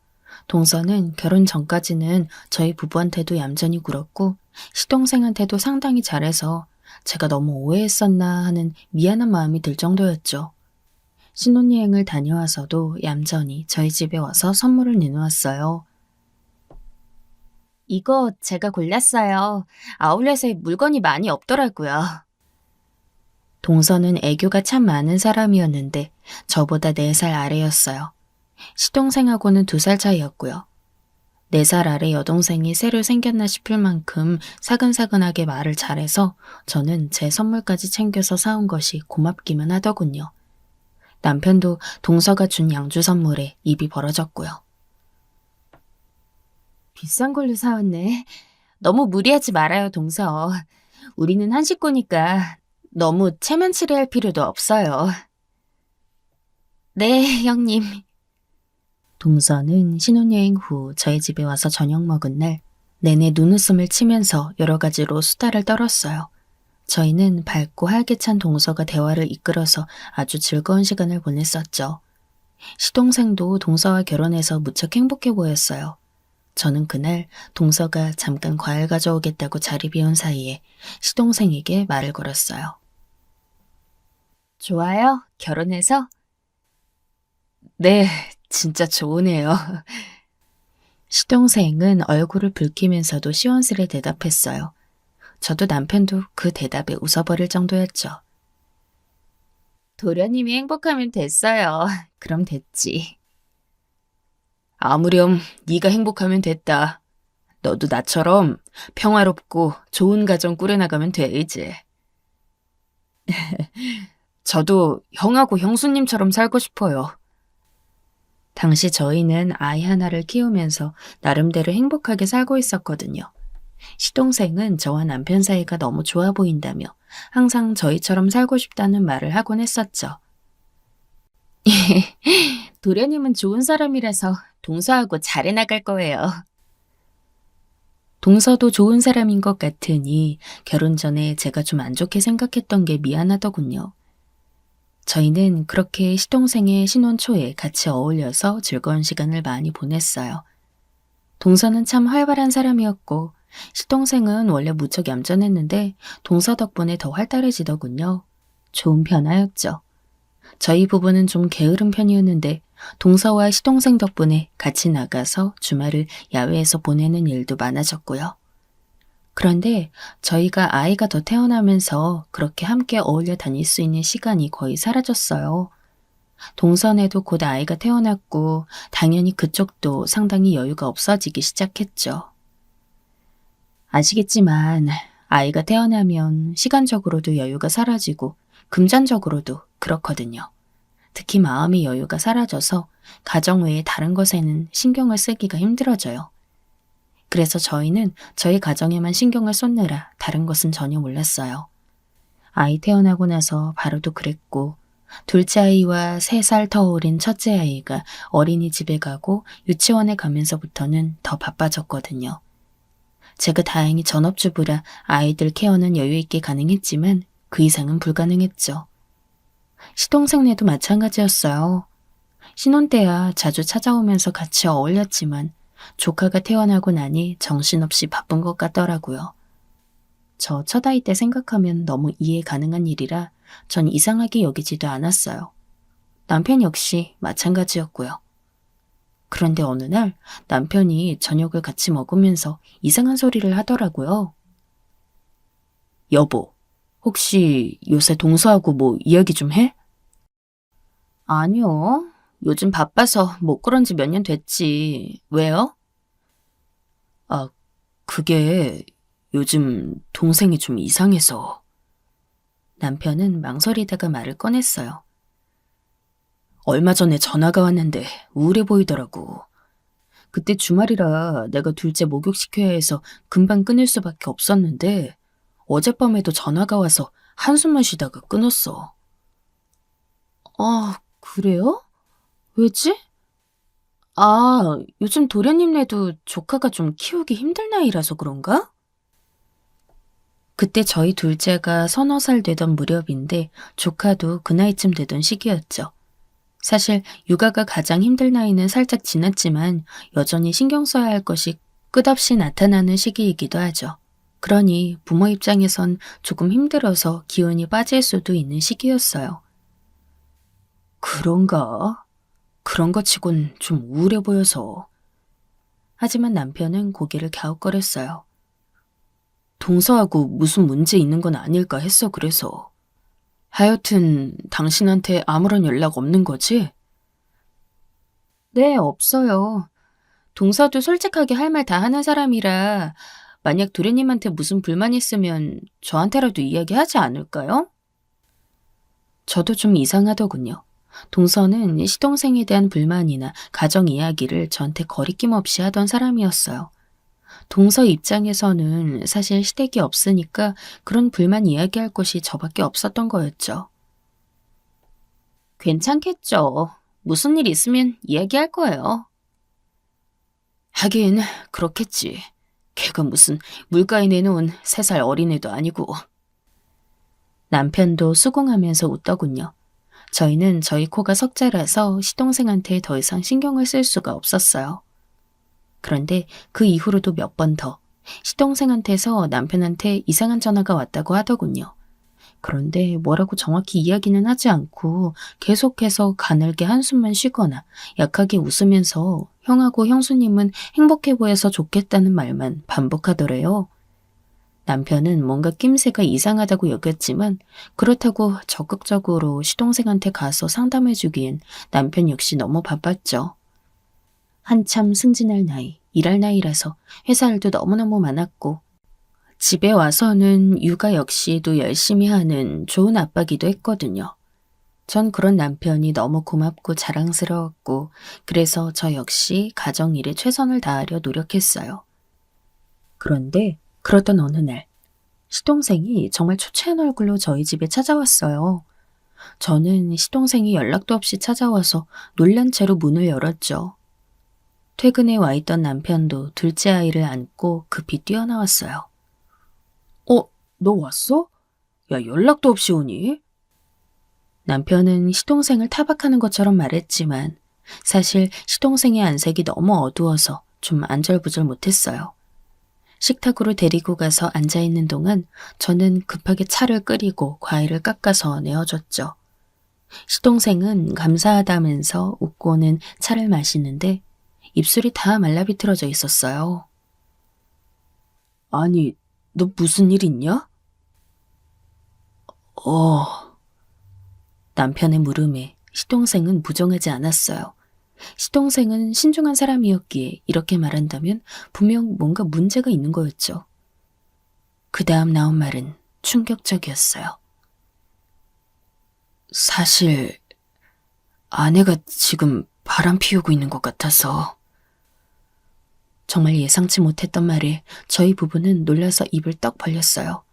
동서는 결혼 전까지는 저희 부부한테도 얌전히 굴었고 시동생한테도 상당히 잘해서 제가 너무 오해했었나 하는 미안한 마음이 들 정도였죠. 신혼여행을 다녀와서도 얌전히 저희 집에 와서 선물을 내놓았어요. 이거 제가 골랐어요. 아울렛에 물건이 많이 없더라고요. 동서는 애교가 참 많은 사람이었는데 저보다 4살 아래였어요. 시동생하고는 2살 차이였고요. 4살 아래 여동생이 새로 생겼나 싶을 만큼 사근사근하게 말을 잘해서 저는 제 선물까지 챙겨서 사온 것이 고맙기만 하더군요. 남편도 동서가 준 양주 선물에 입이 벌어졌고요. 비싼 걸로 사왔네. 너무 무리하지 말아요, 동서. 우리는 한 식구니까 너무 체면치레할 필요도 없어요. 네, 형님. 동서는 신혼여행 후 저희 집에 와서 저녁 먹은 날 내내 눈웃음을 치면서 여러 가지로 수다를 떨었어요. 저희는 밝고 활기찬 동서가 대화를 이끌어서 아주 즐거운 시간을 보냈었죠. 시동생도 동서와 결혼해서 무척 행복해 보였어요. 저는 그날 동서가 잠깐 과일 가져오겠다고 자리 비운 사이에 시동생에게 말을 걸었어요. 좋아요? 결혼해서? 네, 진짜 좋으네요. 시동생은 얼굴을 붉히면서도 시원스레 대답했어요. 저도 남편도 그 대답에 웃어버릴 정도였죠. 도련님이 행복하면 됐어요. 그럼 됐지. 아무렴 네가 행복하면 됐다. 너도 나처럼 평화롭고 좋은 가정 꾸려나가면 돼, 이제. 저도 형하고 형수님처럼 살고 싶어요. 당시 저희는 아이 하나를 키우면서 나름대로 행복하게 살고 있었거든요. 시동생은 저와 남편 사이가 너무 좋아 보인다며 항상 저희처럼 살고 싶다는 말을 하곤 했었죠. 도련님은 좋은 사람이라서 동서하고 잘 해나갈 거예요. 동서도 좋은 사람인 것 같으니 결혼 전에 제가 좀 안 좋게 생각했던 게 미안하더군요. 저희는 그렇게 시동생의 신혼 초에 같이 어울려서 즐거운 시간을 많이 보냈어요. 동서는 참 활발한 사람이었고 시동생은 원래 무척 얌전했는데 동서 덕분에 더 활달해지더군요. 좋은 변화였죠. 저희 부부는 좀 게으른 편이었는데 동서와 시동생 덕분에 같이 나가서 주말을 야외에서 보내는 일도 많아졌고요. 그런데 저희가 아이가 더 태어나면서 그렇게 함께 어울려 다닐 수 있는 시간이 거의 사라졌어요. 동선에도 곧 아이가 태어났고 당연히 그쪽도 상당히 여유가 없어지기 시작했죠. 아시겠지만 아이가 태어나면 시간적으로도 여유가 사라지고 금전적으로도 그렇거든요. 특히 마음의 여유가 사라져서 가정 외에 다른 것에는 신경을 쓰기가 힘들어져요. 그래서 저희는 저희 가정에만 신경을 쏟느라 다른 것은 전혀 몰랐어요. 아이 태어나고 나서 바로도 그랬고 둘째 아이와 3살 더 어린 첫째 아이가 어린이집에 가고 유치원에 가면서부터는 더 바빠졌거든요. 제가 다행히 전업주부라 아이들 케어는 여유있게 가능했지만 그 이상은 불가능했죠. 시동생네도 마찬가지였어요. 신혼 때야 자주 찾아오면서 같이 어울렸지만 조카가 태어나고 나니 정신없이 바쁜 것 같더라고요. 저 첫아이 때 생각하면 너무 이해 가능한 일이라 전 이상하게 여기지도 않았어요. 남편 역시 마찬가지였고요. 그런데 어느 날 남편이 저녁을 같이 먹으면서 이상한 소리를 하더라고요. 여보, 혹시 요새 동서하고 뭐 이야기 좀 해? 아니요. 요즘 바빠서 못 그런 지 몇 년 됐지. 왜요? 아, 그게 요즘 동생이 좀 이상해서. 남편은 망설이다가 말을 꺼냈어요. 얼마 전에 전화가 왔는데 우울해 보이더라고. 그때 주말이라 내가 둘째 목욕시켜야 해서 금방 끊을 수밖에 없었는데 어젯밤에도 전화가 와서 한숨만 쉬다가 끊었어. 아, 그래요? 왜지? 아, 요즘 도련님네도 조카가 좀 키우기 힘들 나이라서 그런가? 그때 저희 둘째가 3~4살 되던 무렵인데 조카도 그 나이쯤 되던 시기였죠. 사실 육아가 가장 힘들 나이는 살짝 지났지만 여전히 신경 써야 할 것이 끝없이 나타나는 시기이기도 하죠. 그러니 부모 입장에선 조금 힘들어서 기운이 빠질 수도 있는 시기였어요. 그런가? 그런 것 치곤 좀 우울해 보여서. 하지만 남편은 고개를 갸웃거렸어요. 동서하고 무슨 문제 있는 건 아닐까 했어, 그래서. 하여튼 당신한테 아무런 연락 없는 거지? 네, 없어요. 동서도 솔직하게 할 말 다 하는 사람이라 만약 도련님한테 무슨 불만 있으면 저한테라도 이야기하지 않을까요? 저도 좀 이상하더군요. 동서는 시동생에 대한 불만이나 가정 이야기를 저한테 거리낌 없이 하던 사람이었어요. 동서 입장에서는 사실 시댁이 없으니까 그런 불만 이야기할 곳이 저밖에 없었던 거였죠. 괜찮겠죠. 무슨 일 있으면 이야기할 거예요. 하긴 그렇겠지. 걔가 무슨 물가에 내놓은 3살 어린애도 아니고. 남편도 수긍하면서 웃더군요. 저희는 저희 코가 석자라서 시동생한테 더 이상 신경을 쓸 수가 없었어요. 그런데 그 이후로도 몇 번 더 시동생한테서 남편한테 이상한 전화가 왔다고 하더군요. 그런데 뭐라고 정확히 이야기는 하지 않고 계속해서 가늘게 한숨만 쉬거나 약하게 웃으면서 형하고 형수님은 행복해 보여서 좋겠다는 말만 반복하더래요. 남편은 뭔가 낌새가 이상하다고 여겼지만 그렇다고 적극적으로 시동생한테 가서 상담해주기엔 남편 역시 너무 바빴죠. 한참 승진할 나이, 일할 나이라서 회사 일도 너무너무 많았고 집에 와서는 육아 역시도 열심히 하는 좋은 아빠기도 했거든요. 전 그런 남편이 너무 고맙고 자랑스러웠고 그래서 저 역시 가정일에 최선을 다하려 노력했어요. 그런데 그러던 어느 날 시동생이 정말 초췌한 얼굴로 저희 집에 찾아왔어요. 저는 시동생이 연락도 없이 찾아와서 놀란 채로 문을 열었죠. 퇴근에 와 있던 남편도 둘째 아이를 안고 급히 뛰어나왔어요. 너 왔어? 야, 연락도 없이 오니? 남편은 시동생을 타박하는 것처럼 말했지만 사실 시동생의 안색이 너무 어두워서 좀 안절부절 못했어요. 식탁으로 데리고 가서 앉아있는 동안 저는 급하게 차를 끓이고 과일을 깎아서 내어줬죠. 시동생은 감사하다면서 웃고는 차를 마시는데 입술이 다 말라비틀어져 있었어요. 아니, 너 무슨 일 있냐? 남편의 물음에 시동생은 부정하지 않았어요. 시동생은 신중한 사람이었기에 이렇게 말한다면 분명 뭔가 문제가 있는 거였죠. 그 다음 나온 말은 충격적이었어요. 사실 아내가 지금 바람 피우고 있는 것 같아서. 정말 예상치 못했던 말에 저희 부부는 놀라서 입을 떡 벌렸어요.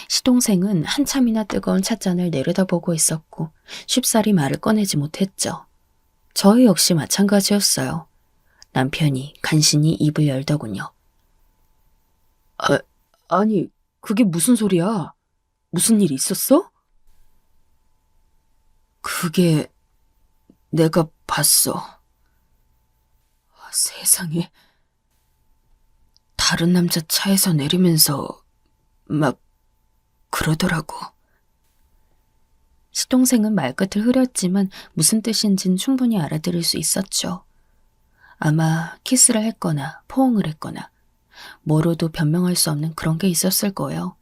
시동생은 한참이나 뜨거운 찻잔을 내려다보고 있었고 쉽사리 말을 꺼내지 못했죠. 저 역시 마찬가지였어요. 남편이 간신히 입을 열더군요. 아니, 그게 무슨 소리야? 무슨 일 있었어? 그게 내가 봤어. 세상에. 다른 남자 차에서 내리면서 막 그러더라고. 시동생은 말끝을 흐렸지만 무슨 뜻인진 충분히 알아들을 수 있었죠. 아마 키스를 했거나 포옹을 했거나 뭐로도 변명할 수 없는 그런 게 있었을 거예요.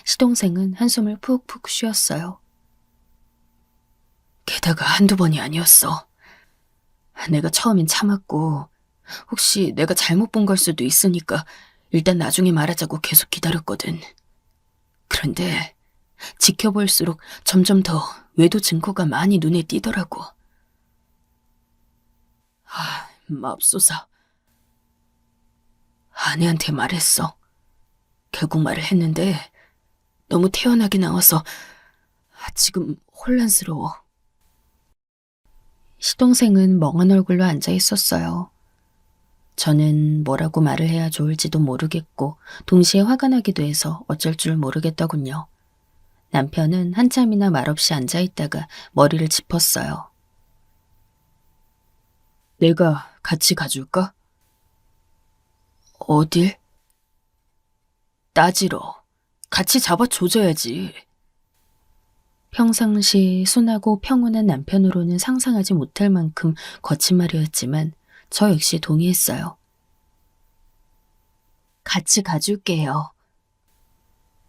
시동생은 한숨을 푹푹 쉬었어요. 게다가 한두 번이 아니었어. 내가 처음엔 참았고 혹시 내가 잘못 본 걸 수도 있으니까 일단 나중에 말하자고 계속 기다렸거든. 그런데 지켜볼수록 점점 더 외도 증거가 많이 눈에 띄더라고. 맙소사. 아내한테 말했어. 결국 말을 했는데 너무 태연하게 나와서 지금 혼란스러워. 시동생은 멍한 얼굴로 앉아 있었어요. 저는 뭐라고 말을 해야 좋을지도 모르겠고 동시에 화가 나기도 해서 어쩔 줄 모르겠더군요. 남편은 한참이나 말없이 앉아있다가 머리를 짚었어요. 내가 같이 가줄까? 어딜? 따지러. 같이 잡아줘줘야지. 평상시 순하고 평온한 남편으로는 상상하지 못할 만큼 거친 말이었지만 저 역시 동의했어요. 같이 가줄게요.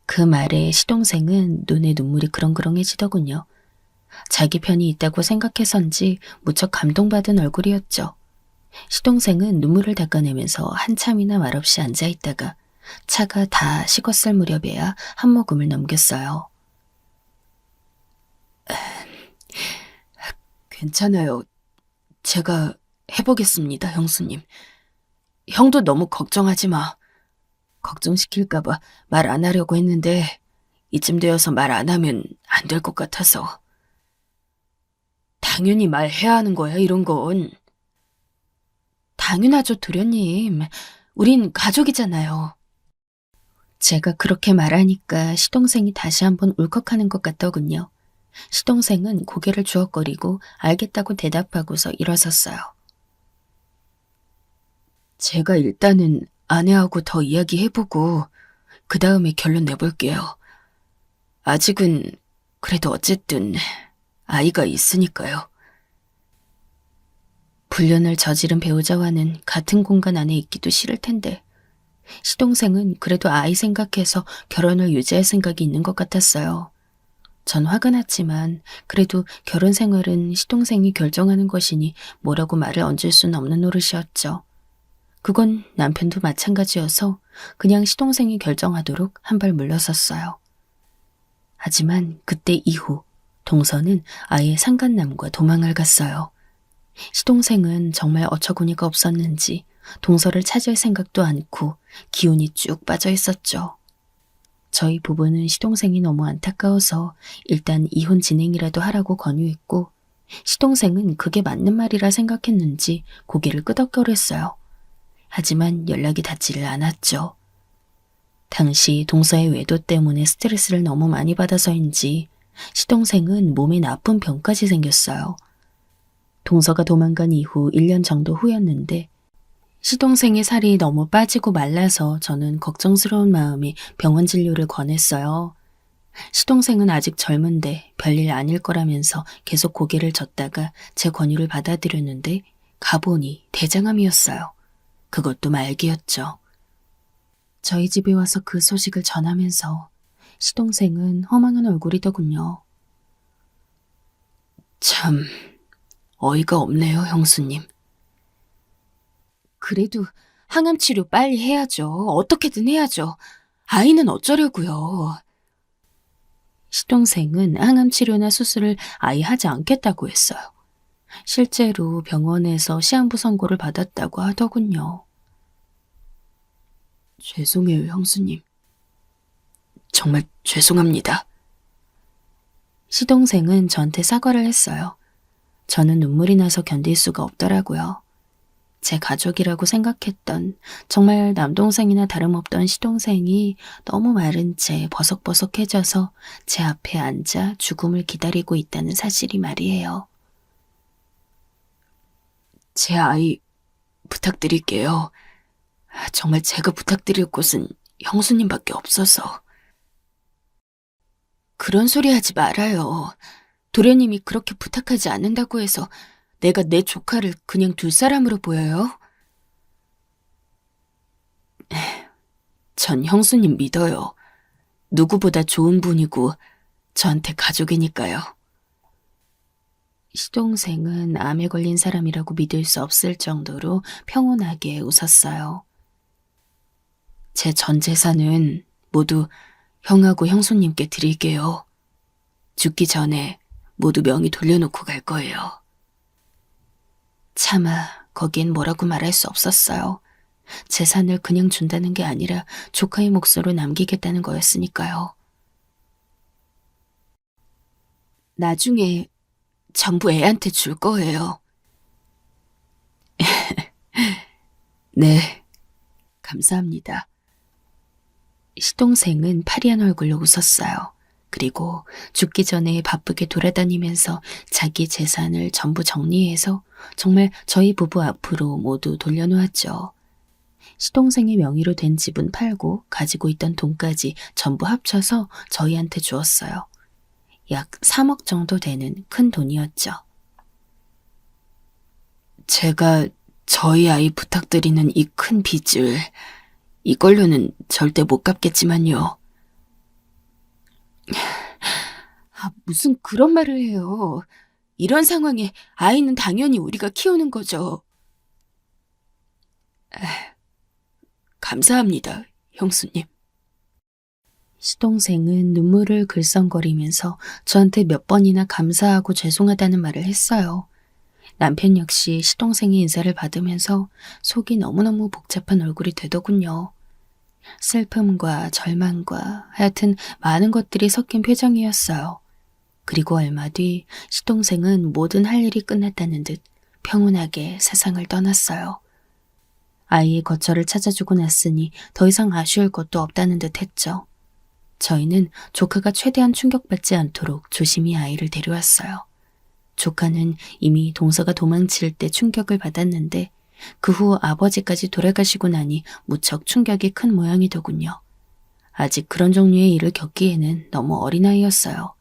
그 말에 시동생은 눈에 눈물이 그렁그렁해지더군요. 자기 편이 있다고 생각해서인지 무척 감동받은 얼굴이었죠. 시동생은 눈물을 닦아내면서 한참이나 말없이 앉아있다가 차가 다 식었을 무렵에야 한 모금을 넘겼어요. 괜찮아요. 제가 해보겠습니다, 형수님. 형도 너무 걱정하지 마. 걱정시킬까봐 말 안 하려고 했는데 이쯤 되어서 말 안 하면 안 될 것 같아서. 당연히 말해야 하는 거야, 이런 건. 당연하죠, 도련님. 우린 가족이잖아요. 제가 그렇게 말하니까 시동생이 다시 한번 울컥하는 것 같더군요. 시동생은 고개를 주걱거리고 알겠다고 대답하고서 일어섰어요. 제가 일단은 아내하고 더 이야기해보고 그 다음에 결론 내볼게요. 아직은 그래도 어쨌든 아이가 있으니까요. 불륜을 저지른 배우자와는 같은 공간 안에 있기도 싫을 텐데 시동생은 그래도 아이 생각해서 결혼을 유지할 생각이 있는 것 같았어요. 전 화가 났지만 그래도 결혼 생활은 시동생이 결정하는 것이니 뭐라고 말을 얹을 수는 없는 노릇이었죠. 그건 남편도 마찬가지여서 그냥 시동생이 결정하도록 한 발 물러섰어요. 하지만 그때 이후 동서는 아예 상간남과 도망을 갔어요. 시동생은 정말 어처구니가 없었는지 동서를 찾을 생각도 않고 기운이 쭉 빠져 있었죠. 저희 부부는 시동생이 너무 안타까워서 일단 이혼 진행이라도 하라고 권유했고 시동생은 그게 맞는 말이라 생각했는지 고개를 끄덕거렸어요. 하지만 연락이 닿지를 않았죠. 당시 동서의 외도 때문에 스트레스를 너무 많이 받아서인지 시동생은 몸에 나쁜 병까지 생겼어요. 동서가 도망간 이후 1년 정도 후였는데 시동생의 살이 너무 빠지고 말라서 저는 걱정스러운 마음에 병원 진료를 권했어요. 시동생은 아직 젊은데 별일 아닐 거라면서 계속 고개를 젓다가 제 권유를 받아들였는데 가보니 대장암이었어요. 그것도 말기였죠. 저희 집에 와서 그 소식을 전하면서 시동생은 허망한 얼굴이더군요. 참 어이가 없네요, 형수님. 그래도 항암 치료 빨리 해야죠. 어떻게든 해야죠. 아이는 어쩌려고요. 시동생은 항암 치료나 수술을 아예 하지 않겠다고 했어요. 실제로 병원에서 시한부 선고를 받았다고 하더군요. 죄송해요, 형수님. 정말 죄송합니다. 시동생은 저한테 사과를 했어요. 저는 눈물이 나서 견딜 수가 없더라고요. 제 가족이라고 생각했던 정말 남동생이나 다름없던 시동생이 너무 마른 채 버석버석해져서 제 앞에 앉아 죽음을 기다리고 있다는 사실이 말이에요. 제 아이 부탁드릴게요. 정말 제가 부탁드릴 곳은 형수님밖에 없어서. 그런 소리 하지 말아요. 도련님이 그렇게 부탁하지 않는다고 해서 내가 내 조카를 그냥 둘 사람으로 보여요? 전 형수님 믿어요. 누구보다 좋은 분이고 저한테 가족이니까요. 시동생은 암에 걸린 사람이라고 믿을 수 없을 정도로 평온하게 웃었어요. 제 전 재산은 모두 형하고 형수님께 드릴게요. 죽기 전에 모두 명의 돌려놓고 갈 거예요. 차마 거긴 뭐라고 말할 수 없었어요. 재산을 그냥 준다는 게 아니라 조카의 몫으로 남기겠다는 거였으니까요. 나중에 전부 애한테 줄 거예요. 네, 감사합니다. 시동생은 파리한 얼굴로 웃었어요. 그리고 죽기 전에 바쁘게 돌아다니면서 자기 재산을 전부 정리해서 정말 저희 부부 앞으로 모두 돌려놓았죠. 시동생의 명의로 된 집은 팔고 가지고 있던 돈까지 전부 합쳐서 저희한테 주었어요. 약 3억 정도 되는 큰 돈이었죠. 제가 저희 아이 부탁드리는 이 큰 빚을 이걸로는 절대 못 갚겠지만요. 무슨 그런 말을 해요. 이런 상황에 아이는 당연히 우리가 키우는 거죠. 감사합니다, 형수님. 시동생은 눈물을 글썽거리면서 저한테 몇 번이나 감사하고 죄송하다는 말을 했어요. 남편 역시 시동생의 인사를 받으면서 속이 너무너무 복잡한 얼굴이 되더군요. 슬픔과 절망과 하여튼 많은 것들이 섞인 표정이었어요. 그리고 얼마 뒤 시동생은 모든 할 일이 끝났다는 듯 평온하게 세상을 떠났어요. 아이의 거처를 찾아주고 났으니 더 이상 아쉬울 것도 없다는 듯 했죠. 저희는 조카가 최대한 충격받지 않도록 조심히 아이를 데려왔어요. 조카는 이미 동서가 도망칠 때 충격을 받았는데 그 후 아버지까지 돌아가시고 나니 무척 충격이 큰 모양이더군요. 아직 그런 종류의 일을 겪기에는 너무 어린아이였어요.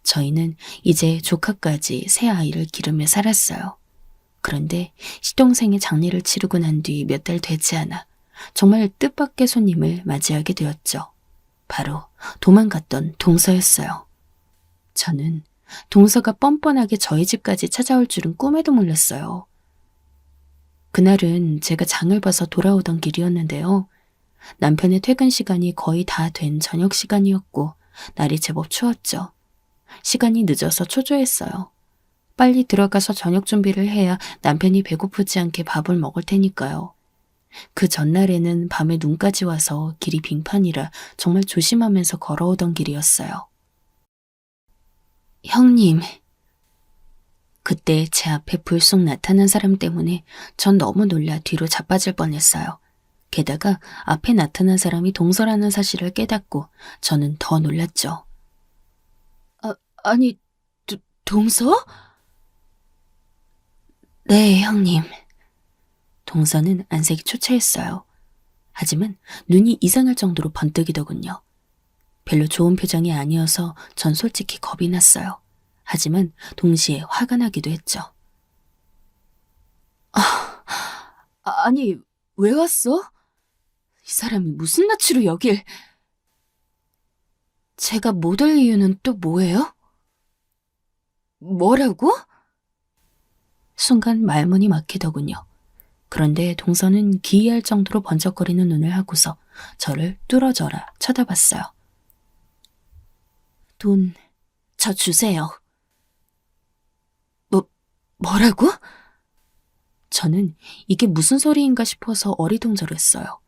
저희는 이제 조카까지 새 아이를 기르며 살았어요. 그런데 시동생의 장례를 치르고 난 뒤 몇 달 되지 않아 정말 뜻밖의 손님을 맞이하게 되었죠. 바로 도망갔던 동서였어요. 저는 동서가 뻔뻔하게 저희 집까지 찾아올 줄은 꿈에도 몰랐어요. 그날은 제가 장을 봐서 돌아오던 길이었는데요. 남편의 퇴근 시간이 거의 다 된 저녁 시간이었고 날이 제법 추웠죠. 시간이 늦어서 초조했어요. 빨리 들어가서 저녁 준비를 해야 남편이 배고프지 않게 밥을 먹을 테니까요. 그 전날에는 밤에 눈까지 와서 길이 빙판이라 정말 조심하면서 걸어오던 길이었어요. 형님. 그때 제 앞에 불쑥 나타난 사람 때문에 전 너무 놀라 뒤로 자빠질 뻔했어요. 게다가 앞에 나타난 사람이 동서라는 사실을 깨닫고 저는 더 놀랐죠. 아니, 동서? 네, 형님. 동서는 안색이 초췌했어요. 하지만 눈이 이상할 정도로 번뜩이더군요. 별로 좋은 표정이 아니어서 전 솔직히 겁이 났어요. 하지만 동시에 화가 나기도 했죠. 아니, 왜 왔어? 이 사람이 무슨 낯으로 여길... 제가 못 올 이유는 또 뭐예요? 뭐라고? 순간 말문이 막히더군요. 그런데 동서는 기이할 정도로 번쩍거리는 눈을 하고서 저를 뚫어져라 쳐다봤어요. 돈, 저 주세요. 뭐라고? 저는 이게 무슨 소리인가 싶어서 어리둥절했어요.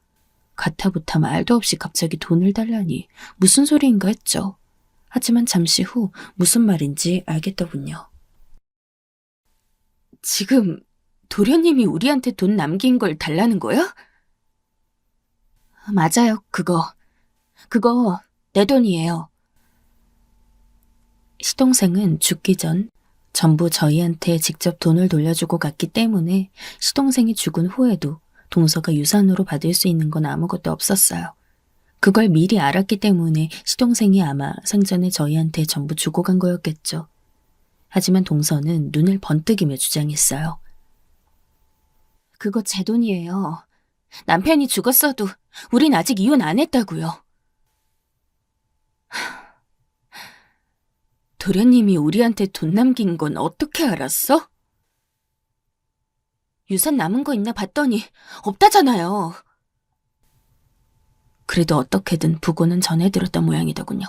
가타부타 말도 없이 갑자기 돈을 달라니 무슨 소리인가 했죠. 하지만 잠시 후 무슨 말인지 알겠더군요. 지금 도련님이 우리한테 돈 남긴 걸 달라는 거야? 맞아요, 그거 내 돈이에요. 시동생은 죽기 전 전부 저희한테 직접 돈을 돌려주고 갔기 때문에 시동생이 죽은 후에도 동서가 유산으로 받을 수 있는 건 아무것도 없었어요. 그걸 미리 알았기 때문에 시동생이 아마 생전에 저희한테 전부 주고 간 거였겠죠. 하지만 동서는 눈을 번뜩이며 주장했어요. 그거 제 돈이에요. 남편이 죽었어도 우린 아직 이혼 안 했다고요. 도련님이 우리한테 돈 남긴 건 어떻게 알았어? 유산 남은 거 있나 봤더니 없다잖아요. 그래도 어떻게든 부고는 전해들었던 모양이더군요.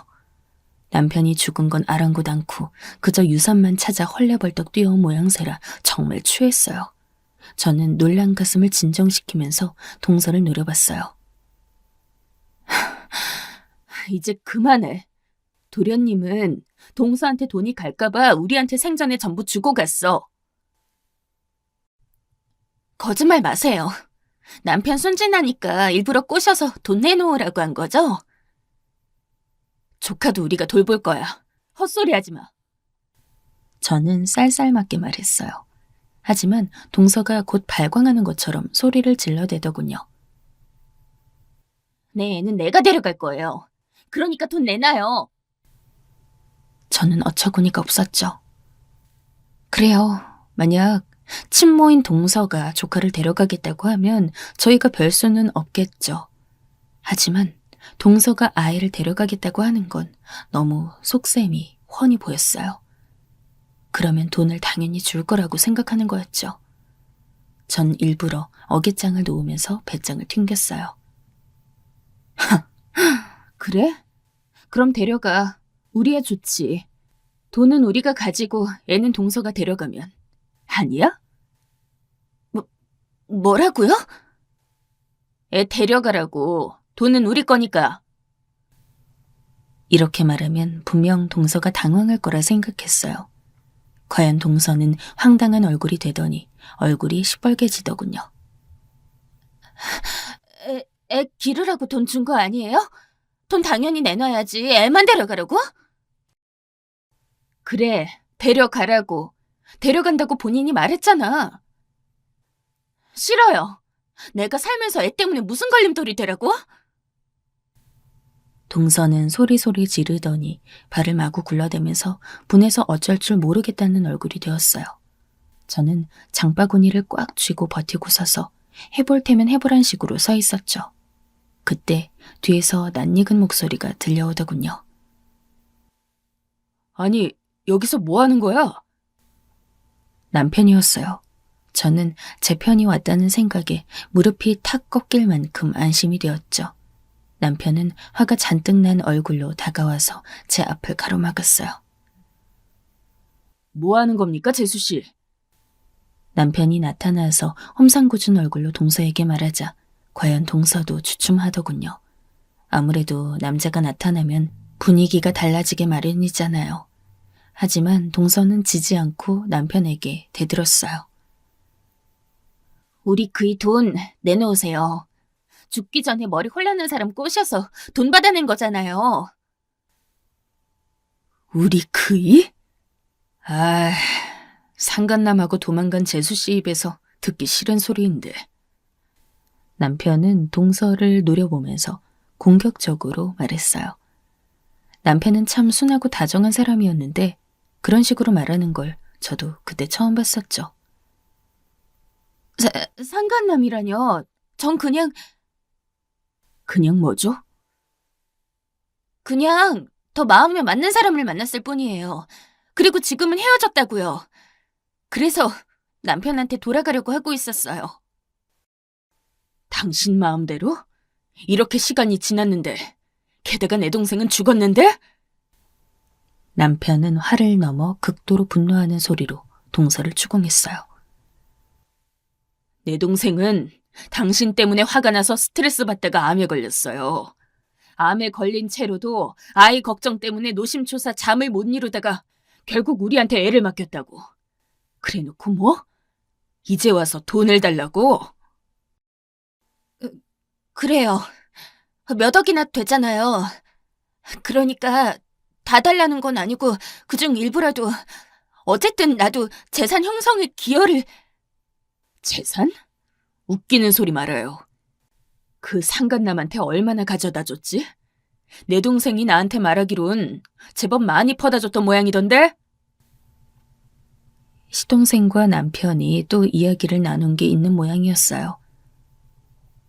남편이 죽은 건 아랑곳 않고 그저 유산만 찾아 헐레벌떡 뛰어온 모양새라 정말 취했어요. 저는 놀란 가슴을 진정시키면서 동서를 노려봤어요. 이제 그만해. 도련님은 동서한테 돈이 갈까봐 우리한테 생전에 전부 주고 갔어. 거짓말 마세요. 남편 순진하니까 일부러 꼬셔서 돈 내놓으라고 한 거죠? 조카도 우리가 돌볼 거야. 헛소리 하지 마. 저는 쌀쌀맞게 말했어요. 하지만 동서가 곧 발광하는 것처럼 소리를 질러대더군요. 내 애는 내가 데려갈 거예요. 그러니까 돈 내놔요. 저는 어처구니가 없었죠. 그래요. 만약 친모인 동서가 조카를 데려가겠다고 하면 저희가 별 수는 없겠죠. 하지만 동서가 아이를 데려가겠다고 하는 건 너무 속셈이 훤히 보였어요. 그러면 돈을 당연히 줄 거라고 생각하는 거였죠. 전 일부러 어깃장을 놓으면서 배짱을 튕겼어요. 그래? 그럼 데려가. 우리야 좋지. 돈은 우리가 가지고 애는 동서가 데려가면. 아니야? 뭐라고요? 애 데려가라고. 돈은 우리 거니까. 이렇게 말하면 분명 동서가 당황할 거라 생각했어요. 과연 동서는 황당한 얼굴이 되더니 얼굴이 시뻘개지더군요. 애 기르라고 돈 준 거 아니에요? 돈 당연히 내놔야지. 애만 데려가라고? 그래, 데려가라고. 데려간다고 본인이 말했잖아. 싫어요. 내가 살면서 애 때문에 무슨 걸림돌이 되라고? 동서는 소리소리 지르더니 발을 마구 굴러대면서 분해서 어쩔 줄 모르겠다는 얼굴이 되었어요. 저는 장바구니를 꽉 쥐고 버티고 서서 해볼 테면 해보란 식으로 서 있었죠. 그때 뒤에서 낯익은 목소리가 들려오더군요. 아니, 여기서 뭐 하는 거야? 남편이었어요. 저는 제 편이 왔다는 생각에 무릎이 탁 꺾일 만큼 안심이 되었죠. 남편은 화가 잔뜩 난 얼굴로 다가와서 제 앞을 가로막았어요. 뭐 하는 겁니까, 재수 씨? 남편이 나타나서 험상궂은 얼굴로 동서에게 말하자 과연 동서도 주춤하더군요. 아무래도 남자가 나타나면 분위기가 달라지게 마련이잖아요. 하지만 동서는 지지 않고 남편에게 대들었어요. 우리 그이 돈 내놓으세요. 죽기 전에 머리 혼나는 사람 꼬셔서 돈 받아낸 거잖아요. 우리 그이? 아, 상간남하고 도망간 재수씨 입에서 듣기 싫은 소리인데. 남편은 동서를 노려보면서 공격적으로 말했어요. 남편은 참 순하고 다정한 사람이었는데 그런 식으로 말하는 걸 저도 그때 처음 봤었죠. 상간남이라뇨? 전 그냥 뭐죠? 그냥 더 마음에 맞는 사람을 만났을 뿐이에요. 그리고 지금은 헤어졌다고요. 그래서 남편한테 돌아가려고 하고 있었어요. 당신 마음대로? 이렇게 시간이 지났는데 게다가 내 동생은 죽었는데? 남편은 화를 넘어 극도로 분노하는 소리로 동서를 추궁했어요. 내 동생은 당신 때문에 화가 나서 스트레스 받다가 암에 걸렸어요. 암에 걸린 채로도 아이 걱정 때문에 노심초사 잠을 못 이루다가 결국 우리한테 애를 맡겼다고. 그래놓고 뭐? 이제 와서 돈을 달라고? 그래요. 몇 억이나 되잖아요. 그러니까 다 달라는 건 아니고 그중 일부라도 어쨌든 나도 재산 형성에 기여를... 재산? 웃기는 소리 말아요. 그 상간남한테 얼마나 가져다 줬지? 내 동생이 나한테 말하기론 제법 많이 퍼다 줬던 모양이던데? 시동생과 남편이 또 이야기를 나눈 게 있는 모양이었어요.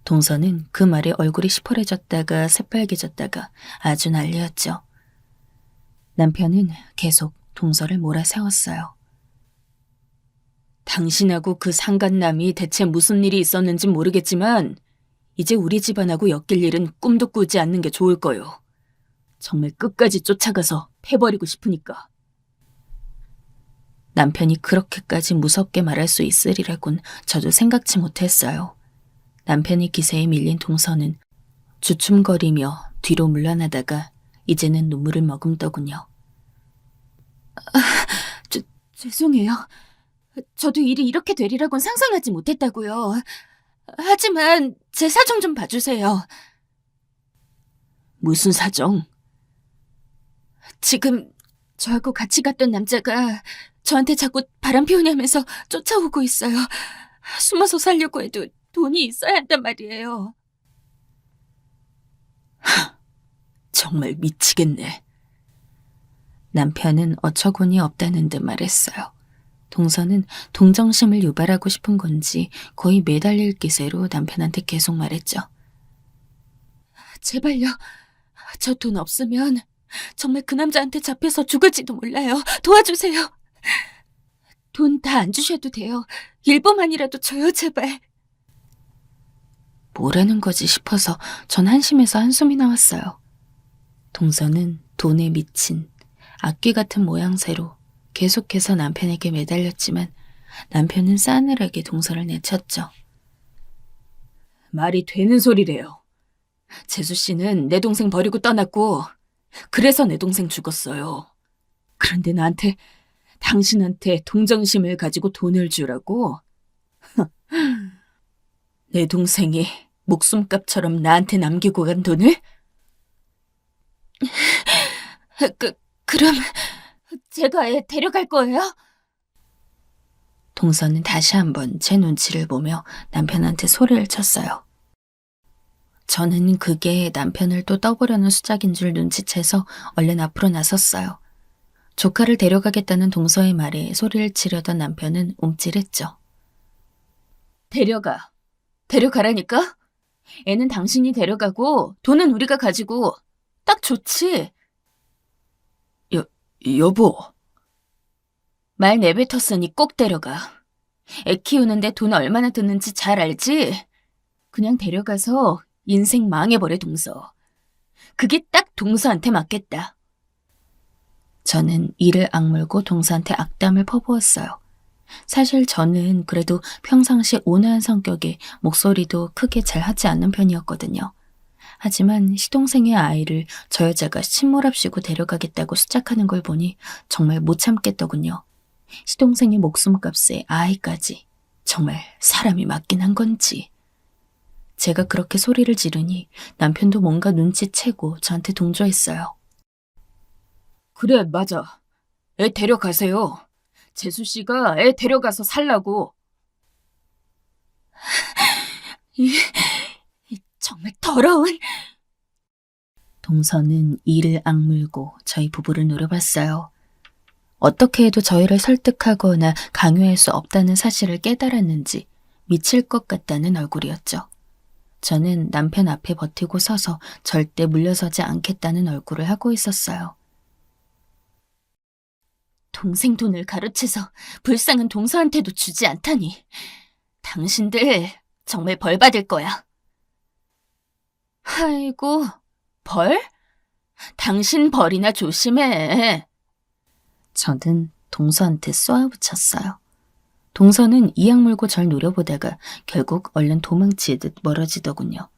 동서는 그 말에 얼굴이 시퍼래졌다가 새빨개졌다가 아주 난리였죠. 남편은 계속 동서를 몰아세웠어요. 당신하고 그 상간남이 대체 무슨 일이 있었는진 모르겠지만 이제 우리 집안하고 엮일 일은 꿈도 꾸지 않는 게 좋을 거요. 정말 끝까지 쫓아가서 패버리고 싶으니까. 남편이 그렇게까지 무섭게 말할 수 있으리라곤 저도 생각지 못했어요. 남편의 기세에 밀린 동서는 주춤거리며 뒤로 물러나다가 이제는 눈물을 머금더군요. 죄송해요. 저도 일이 이렇게 되리라곤 상상하지 못했다고요. 하지만 제 사정 좀 봐주세요. 무슨 사정? 지금 저하고 같이 갔던 남자가 저한테 자꾸 바람 피우냐면서 쫓아오고 있어요. 숨어서 살려고 해도 돈이 있어야 한단 말이에요. 정말 미치겠네. 남편은 어처구니 없다는 듯 말했어요. 동서는 동정심을 유발하고 싶은 건지 거의 매달릴 기세로 남편한테 계속 말했죠. 제발요. 저 돈 없으면 정말 그 남자한테 잡혀서 죽을지도 몰라요. 도와주세요. 돈 다 안 주셔도 돼요. 일부만이라도 줘요, 제발. 뭐라는 거지 싶어서 전 한심해서 한숨이 나왔어요. 동서는 돈에 미친 악귀 같은 모양새로 계속해서 남편에게 매달렸지만 남편은 싸늘하게 동서를 내쳤죠. 말이 되는 소리래요. 재수 씨는 내 동생 버리고 떠났고 그래서 내 동생 죽었어요. 그런데 나한테 당신한테 동정심을 가지고 돈을 주라고? 내 동생이 목숨값처럼 나한테 남기고 간 돈을? 그럼 제가 애 데려갈 거예요? 동서는 다시 한번 제 눈치를 보며 남편한테 소리를 쳤어요. 저는 그게 남편을 또 떠보려는 수작인 줄 눈치채서 얼른 앞으로 나섰어요. 조카를 데려가겠다는 동서의 말에 소리를 치려던 남편은 움찔했죠. 데려가라니까? 애는 당신이 데려가고 돈은 우리가 가지고 딱 좋지. 여보. 말 내뱉었으니 꼭 데려가. 애 키우는데 돈 얼마나 드는지 잘 알지? 그냥 데려가서 인생 망해버려, 동서. 그게 딱 동서한테 맞겠다. 저는 이를 악물고 동서한테 악담을 퍼부었어요. 사실 저는 그래도 평상시 온화한 성격에 목소리도 크게 잘 하지 않는 편이었거든요. 하지만 시동생의 아이를 저 여자가 침몰합시고 데려가겠다고 수작하는 걸 보니 정말 못 참겠더군요. 시동생의 목숨값에 아이까지 정말 사람이 맞긴 한 건지. 제가 그렇게 소리를 지르니 남편도 뭔가 눈치채고 저한테 동조했어요. 그래, 맞아. 애 데려가세요. 재수 씨가 애 데려가서 살라고. 정말 더러운. 동서는 이를 악물고 저희 부부를 노려봤어요. 어떻게 해도 저희를 설득하거나 강요할 수 없다는 사실을 깨달았는지 미칠 것 같다는 얼굴이었죠. 저는 남편 앞에 버티고 서서 절대 물러서지 않겠다는 얼굴을 하고 있었어요. 동생 돈을 가로채서 불쌍한 동서한테도 주지 않다니. 당신들 정말 벌 받을 거야. 아이고, 벌? 당신 벌이나 조심해. 저는 동서한테 쏘아붙였어요. 동서는 이악 물고 절 노려보다가 결국 얼른 도망치듯 멀어지더군요.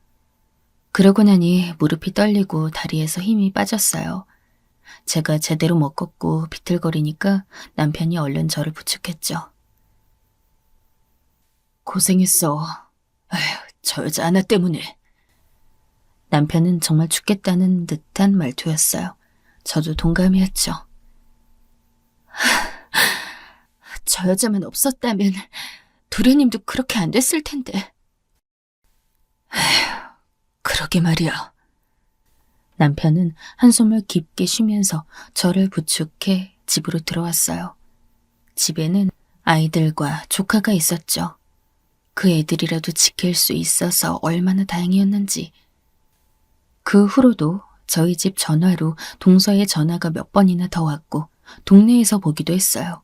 그러고 나니 무릎이 떨리고 다리에서 힘이 빠졌어요. 제가 제대로 못 걷고 비틀거리니까 남편이 얼른 저를 부축했죠. 고생했어. 아휴, 저 여자 하나 때문에. 남편은 정말 죽겠다는 듯한 말투였어요. 저도 동감이었죠. 저 여자만 없었다면 도련님도 그렇게 안 됐을 텐데. 아휴, 그러게 말이야. 남편은 한숨을 깊게 쉬면서 저를 부축해 집으로 들어왔어요. 집에는 아이들과 조카가 있었죠. 그 애들이라도 지킬 수 있어서 얼마나 다행이었는지. 그 후로도 저희 집 전화로 동서의 전화가 몇 번이나 더 왔고 동네에서 보기도 했어요.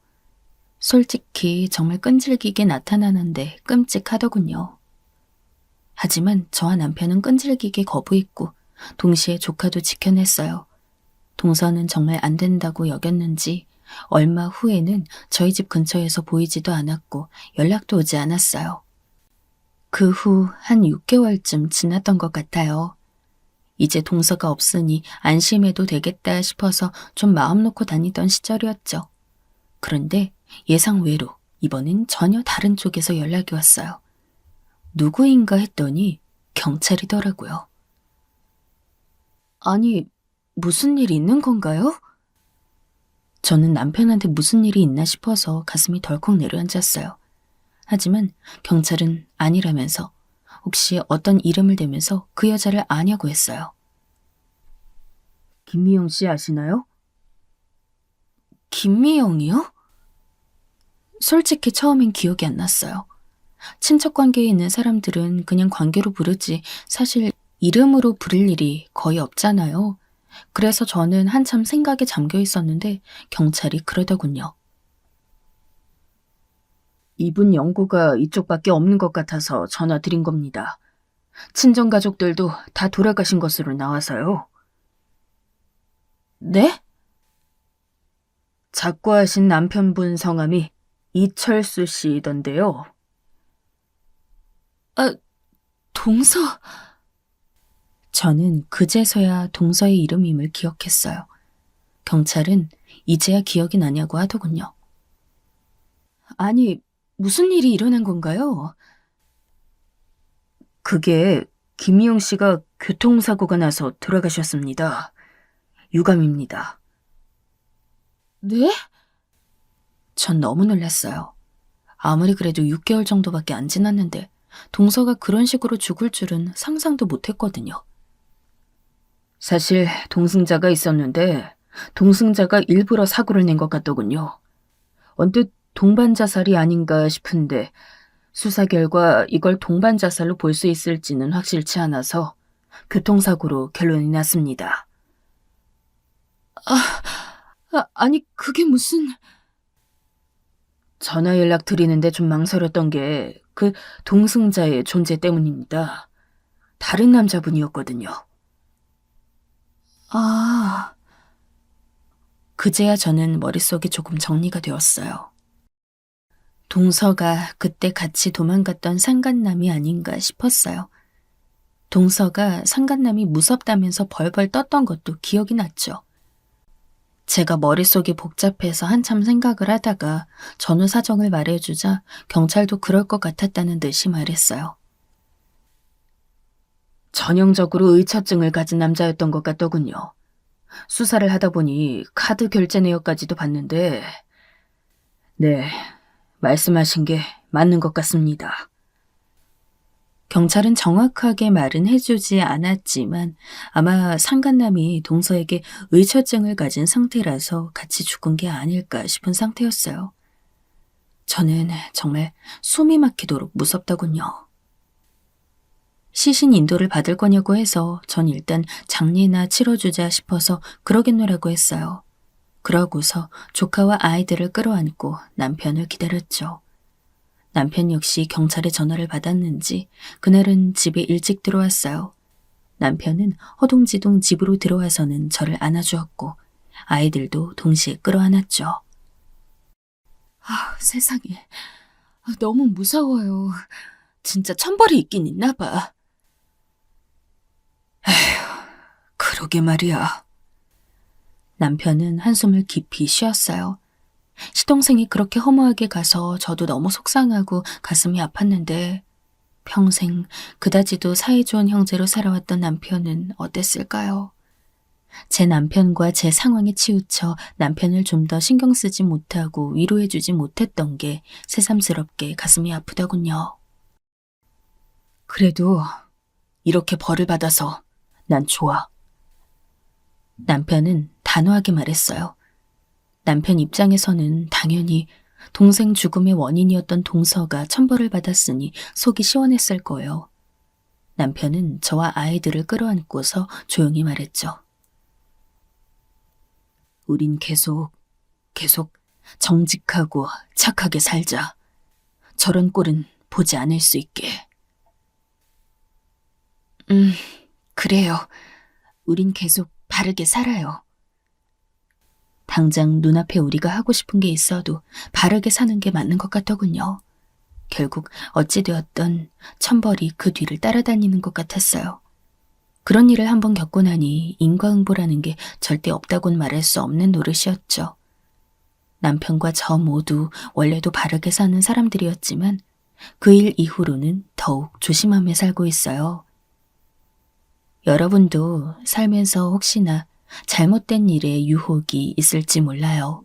솔직히 정말 끈질기게 나타나는데 끔찍하더군요. 하지만 저와 남편은 끈질기게 거부했고 동시에 조카도 지켜냈어요. 동서는 정말 안 된다고 여겼는지 얼마 후에는 저희 집 근처에서 보이지도 않았고 연락도 오지 않았어요. 그 후 한 6개월쯤 지났던 것 같아요. 이제 동서가 없으니 안심해도 되겠다 싶어서 좀 마음 놓고 다니던 시절이었죠. 그런데 예상외로 이번엔 전혀 다른 쪽에서 연락이 왔어요. 누구인가 했더니 경찰이더라고요. 아니, 무슨 일 있는 건가요? 저는 남편한테 무슨 일이 있나 싶어서 가슴이 덜컥 내려앉았어요. 하지만 경찰은 아니라면서 혹시 어떤 이름을 대면서 그 여자를 아냐고 했어요. 김미영 씨 아시나요? 김미영이요? 솔직히 처음엔 기억이 안 났어요. 친척 관계에 있는 사람들은 그냥 관계로 부르지 사실 이름으로 부를 일이 거의 없잖아요. 그래서 저는 한참 생각에 잠겨 있었는데 경찰이 그러더군요. 이분 연고가 이쪽밖에 없는 것 같아서 전화 드린 겁니다. 친정 가족들도 다 돌아가신 것으로 나와서요. 네? 작고하신 남편분 성함이 이철수 씨던데요. 아, 동서. 저는 그제서야 동서의 이름임을 기억했어요. 경찰은 이제야 기억이 나냐고 하더군요. 아니, 무슨 일이 일어난 건가요? 그게 김미영 씨가 교통사고가 나서 돌아가셨습니다. 유감입니다. 네? 전 너무 놀랐어요. 아무리 그래도 6개월 정도밖에 안 지났는데 동서가 그런 식으로 죽을 줄은 상상도 못했거든요. 사실 동승자가 있었는데 동승자가 일부러 사고를 낸 것 같더군요. 언뜻 동반 자살이 아닌가 싶은데 수사 결과 이걸 동반 자살로 볼 수 있을지는 확실치 않아서 교통사고로 결론이 났습니다. 아니 그게 무슨... 전화 연락 드리는데 좀 망설였던 게 그 동승자의 존재 때문입니다. 다른 남자분이었거든요. 아... 그제야 저는 머릿속이 조금 정리가 되었어요. 동서가 그때 같이 도망갔던 상간남이 아닌가 싶었어요. 동서가 상간남이 무섭다면서 벌벌 떴던 것도 기억이 났죠. 제가 머릿속이 복잡해서 한참 생각을 하다가 전후 사정을 말해주자 경찰도 그럴 것 같았다는 듯이 말했어요. 전형적으로 의처증을 가진 남자였던 것 같더군요. 수사를 하다 보니 카드 결제 내역까지도 봤는데 네, 말씀하신 게 맞는 것 같습니다. 경찰은 정확하게 말은 해주지 않았지만 아마 상간남이 동서에게 의처증을 가진 상태라서 같이 죽은 게 아닐까 싶은 상태였어요. 저는 정말 숨이 막히도록 무섭더군요. 시신 인도를 받을 거냐고 해서 전 일단 장례나 치러주자 싶어서 그러겠노라고 했어요. 그러고서 조카와 아이들을 끌어안고 남편을 기다렸죠. 남편 역시 경찰의 전화를 받았는지 그날은 집에 일찍 들어왔어요. 남편은 허둥지둥 집으로 들어와서는 저를 안아주었고 아이들도 동시에 끌어안았죠. 세상에. 너무 무서워요. 진짜 천벌이 있긴 있나 봐. 에휴, 그러게 말이야. 남편은 한숨을 깊이 쉬었어요. 시동생이 그렇게 허무하게 가서 저도 너무 속상하고 가슴이 아팠는데 평생 그다지도 사이좋은 형제로 살아왔던 남편은 어땠을까요? 제 남편과 제 상황에 치우쳐 남편을 좀 더 신경 쓰지 못하고 위로해주지 못했던 게 새삼스럽게 가슴이 아프더군요. 그래도 이렇게 벌을 받아서 난 좋아. 남편은 단호하게 말했어요. 남편 입장에서는 당연히 동생 죽음의 원인이었던 동서가 천벌을 받았으니 속이 시원했을 거예요. 남편은 저와 아이들을 끌어안고서 조용히 말했죠. 우린 계속 정직하고 착하게 살자. 저런 꼴은 보지 않을 수 있게. 그래요. 우린 계속 바르게 살아요. 당장 눈앞에 우리가 하고 싶은 게 있어도 바르게 사는 게 맞는 것 같더군요. 결국 어찌되었던 천벌이 그 뒤를 따라다니는 것 같았어요. 그런 일을 한번 겪고 나니 인과응보라는 게 절대 없다고는 말할 수 없는 노릇이었죠. 남편과 저 모두 원래도 바르게 사는 사람들이었지만 그 일 이후로는 더욱 조심하며 살고 있어요. 여러분도 살면서 혹시나 잘못된 일에 유혹이 있을지 몰라요.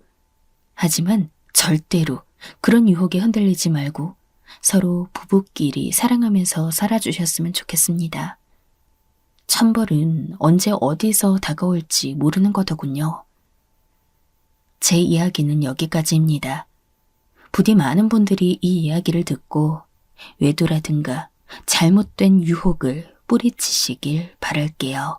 하지만 절대로 그런 유혹에 흔들리지 말고 서로 부부끼리 사랑하면서 살아주셨으면 좋겠습니다. 천벌은 언제 어디서 다가올지 모르는 거더군요. 제 이야기는 여기까지입니다. 부디 많은 분들이 이 이야기를 듣고 외도라든가 잘못된 유혹을 뿌리치시길 바랄게요.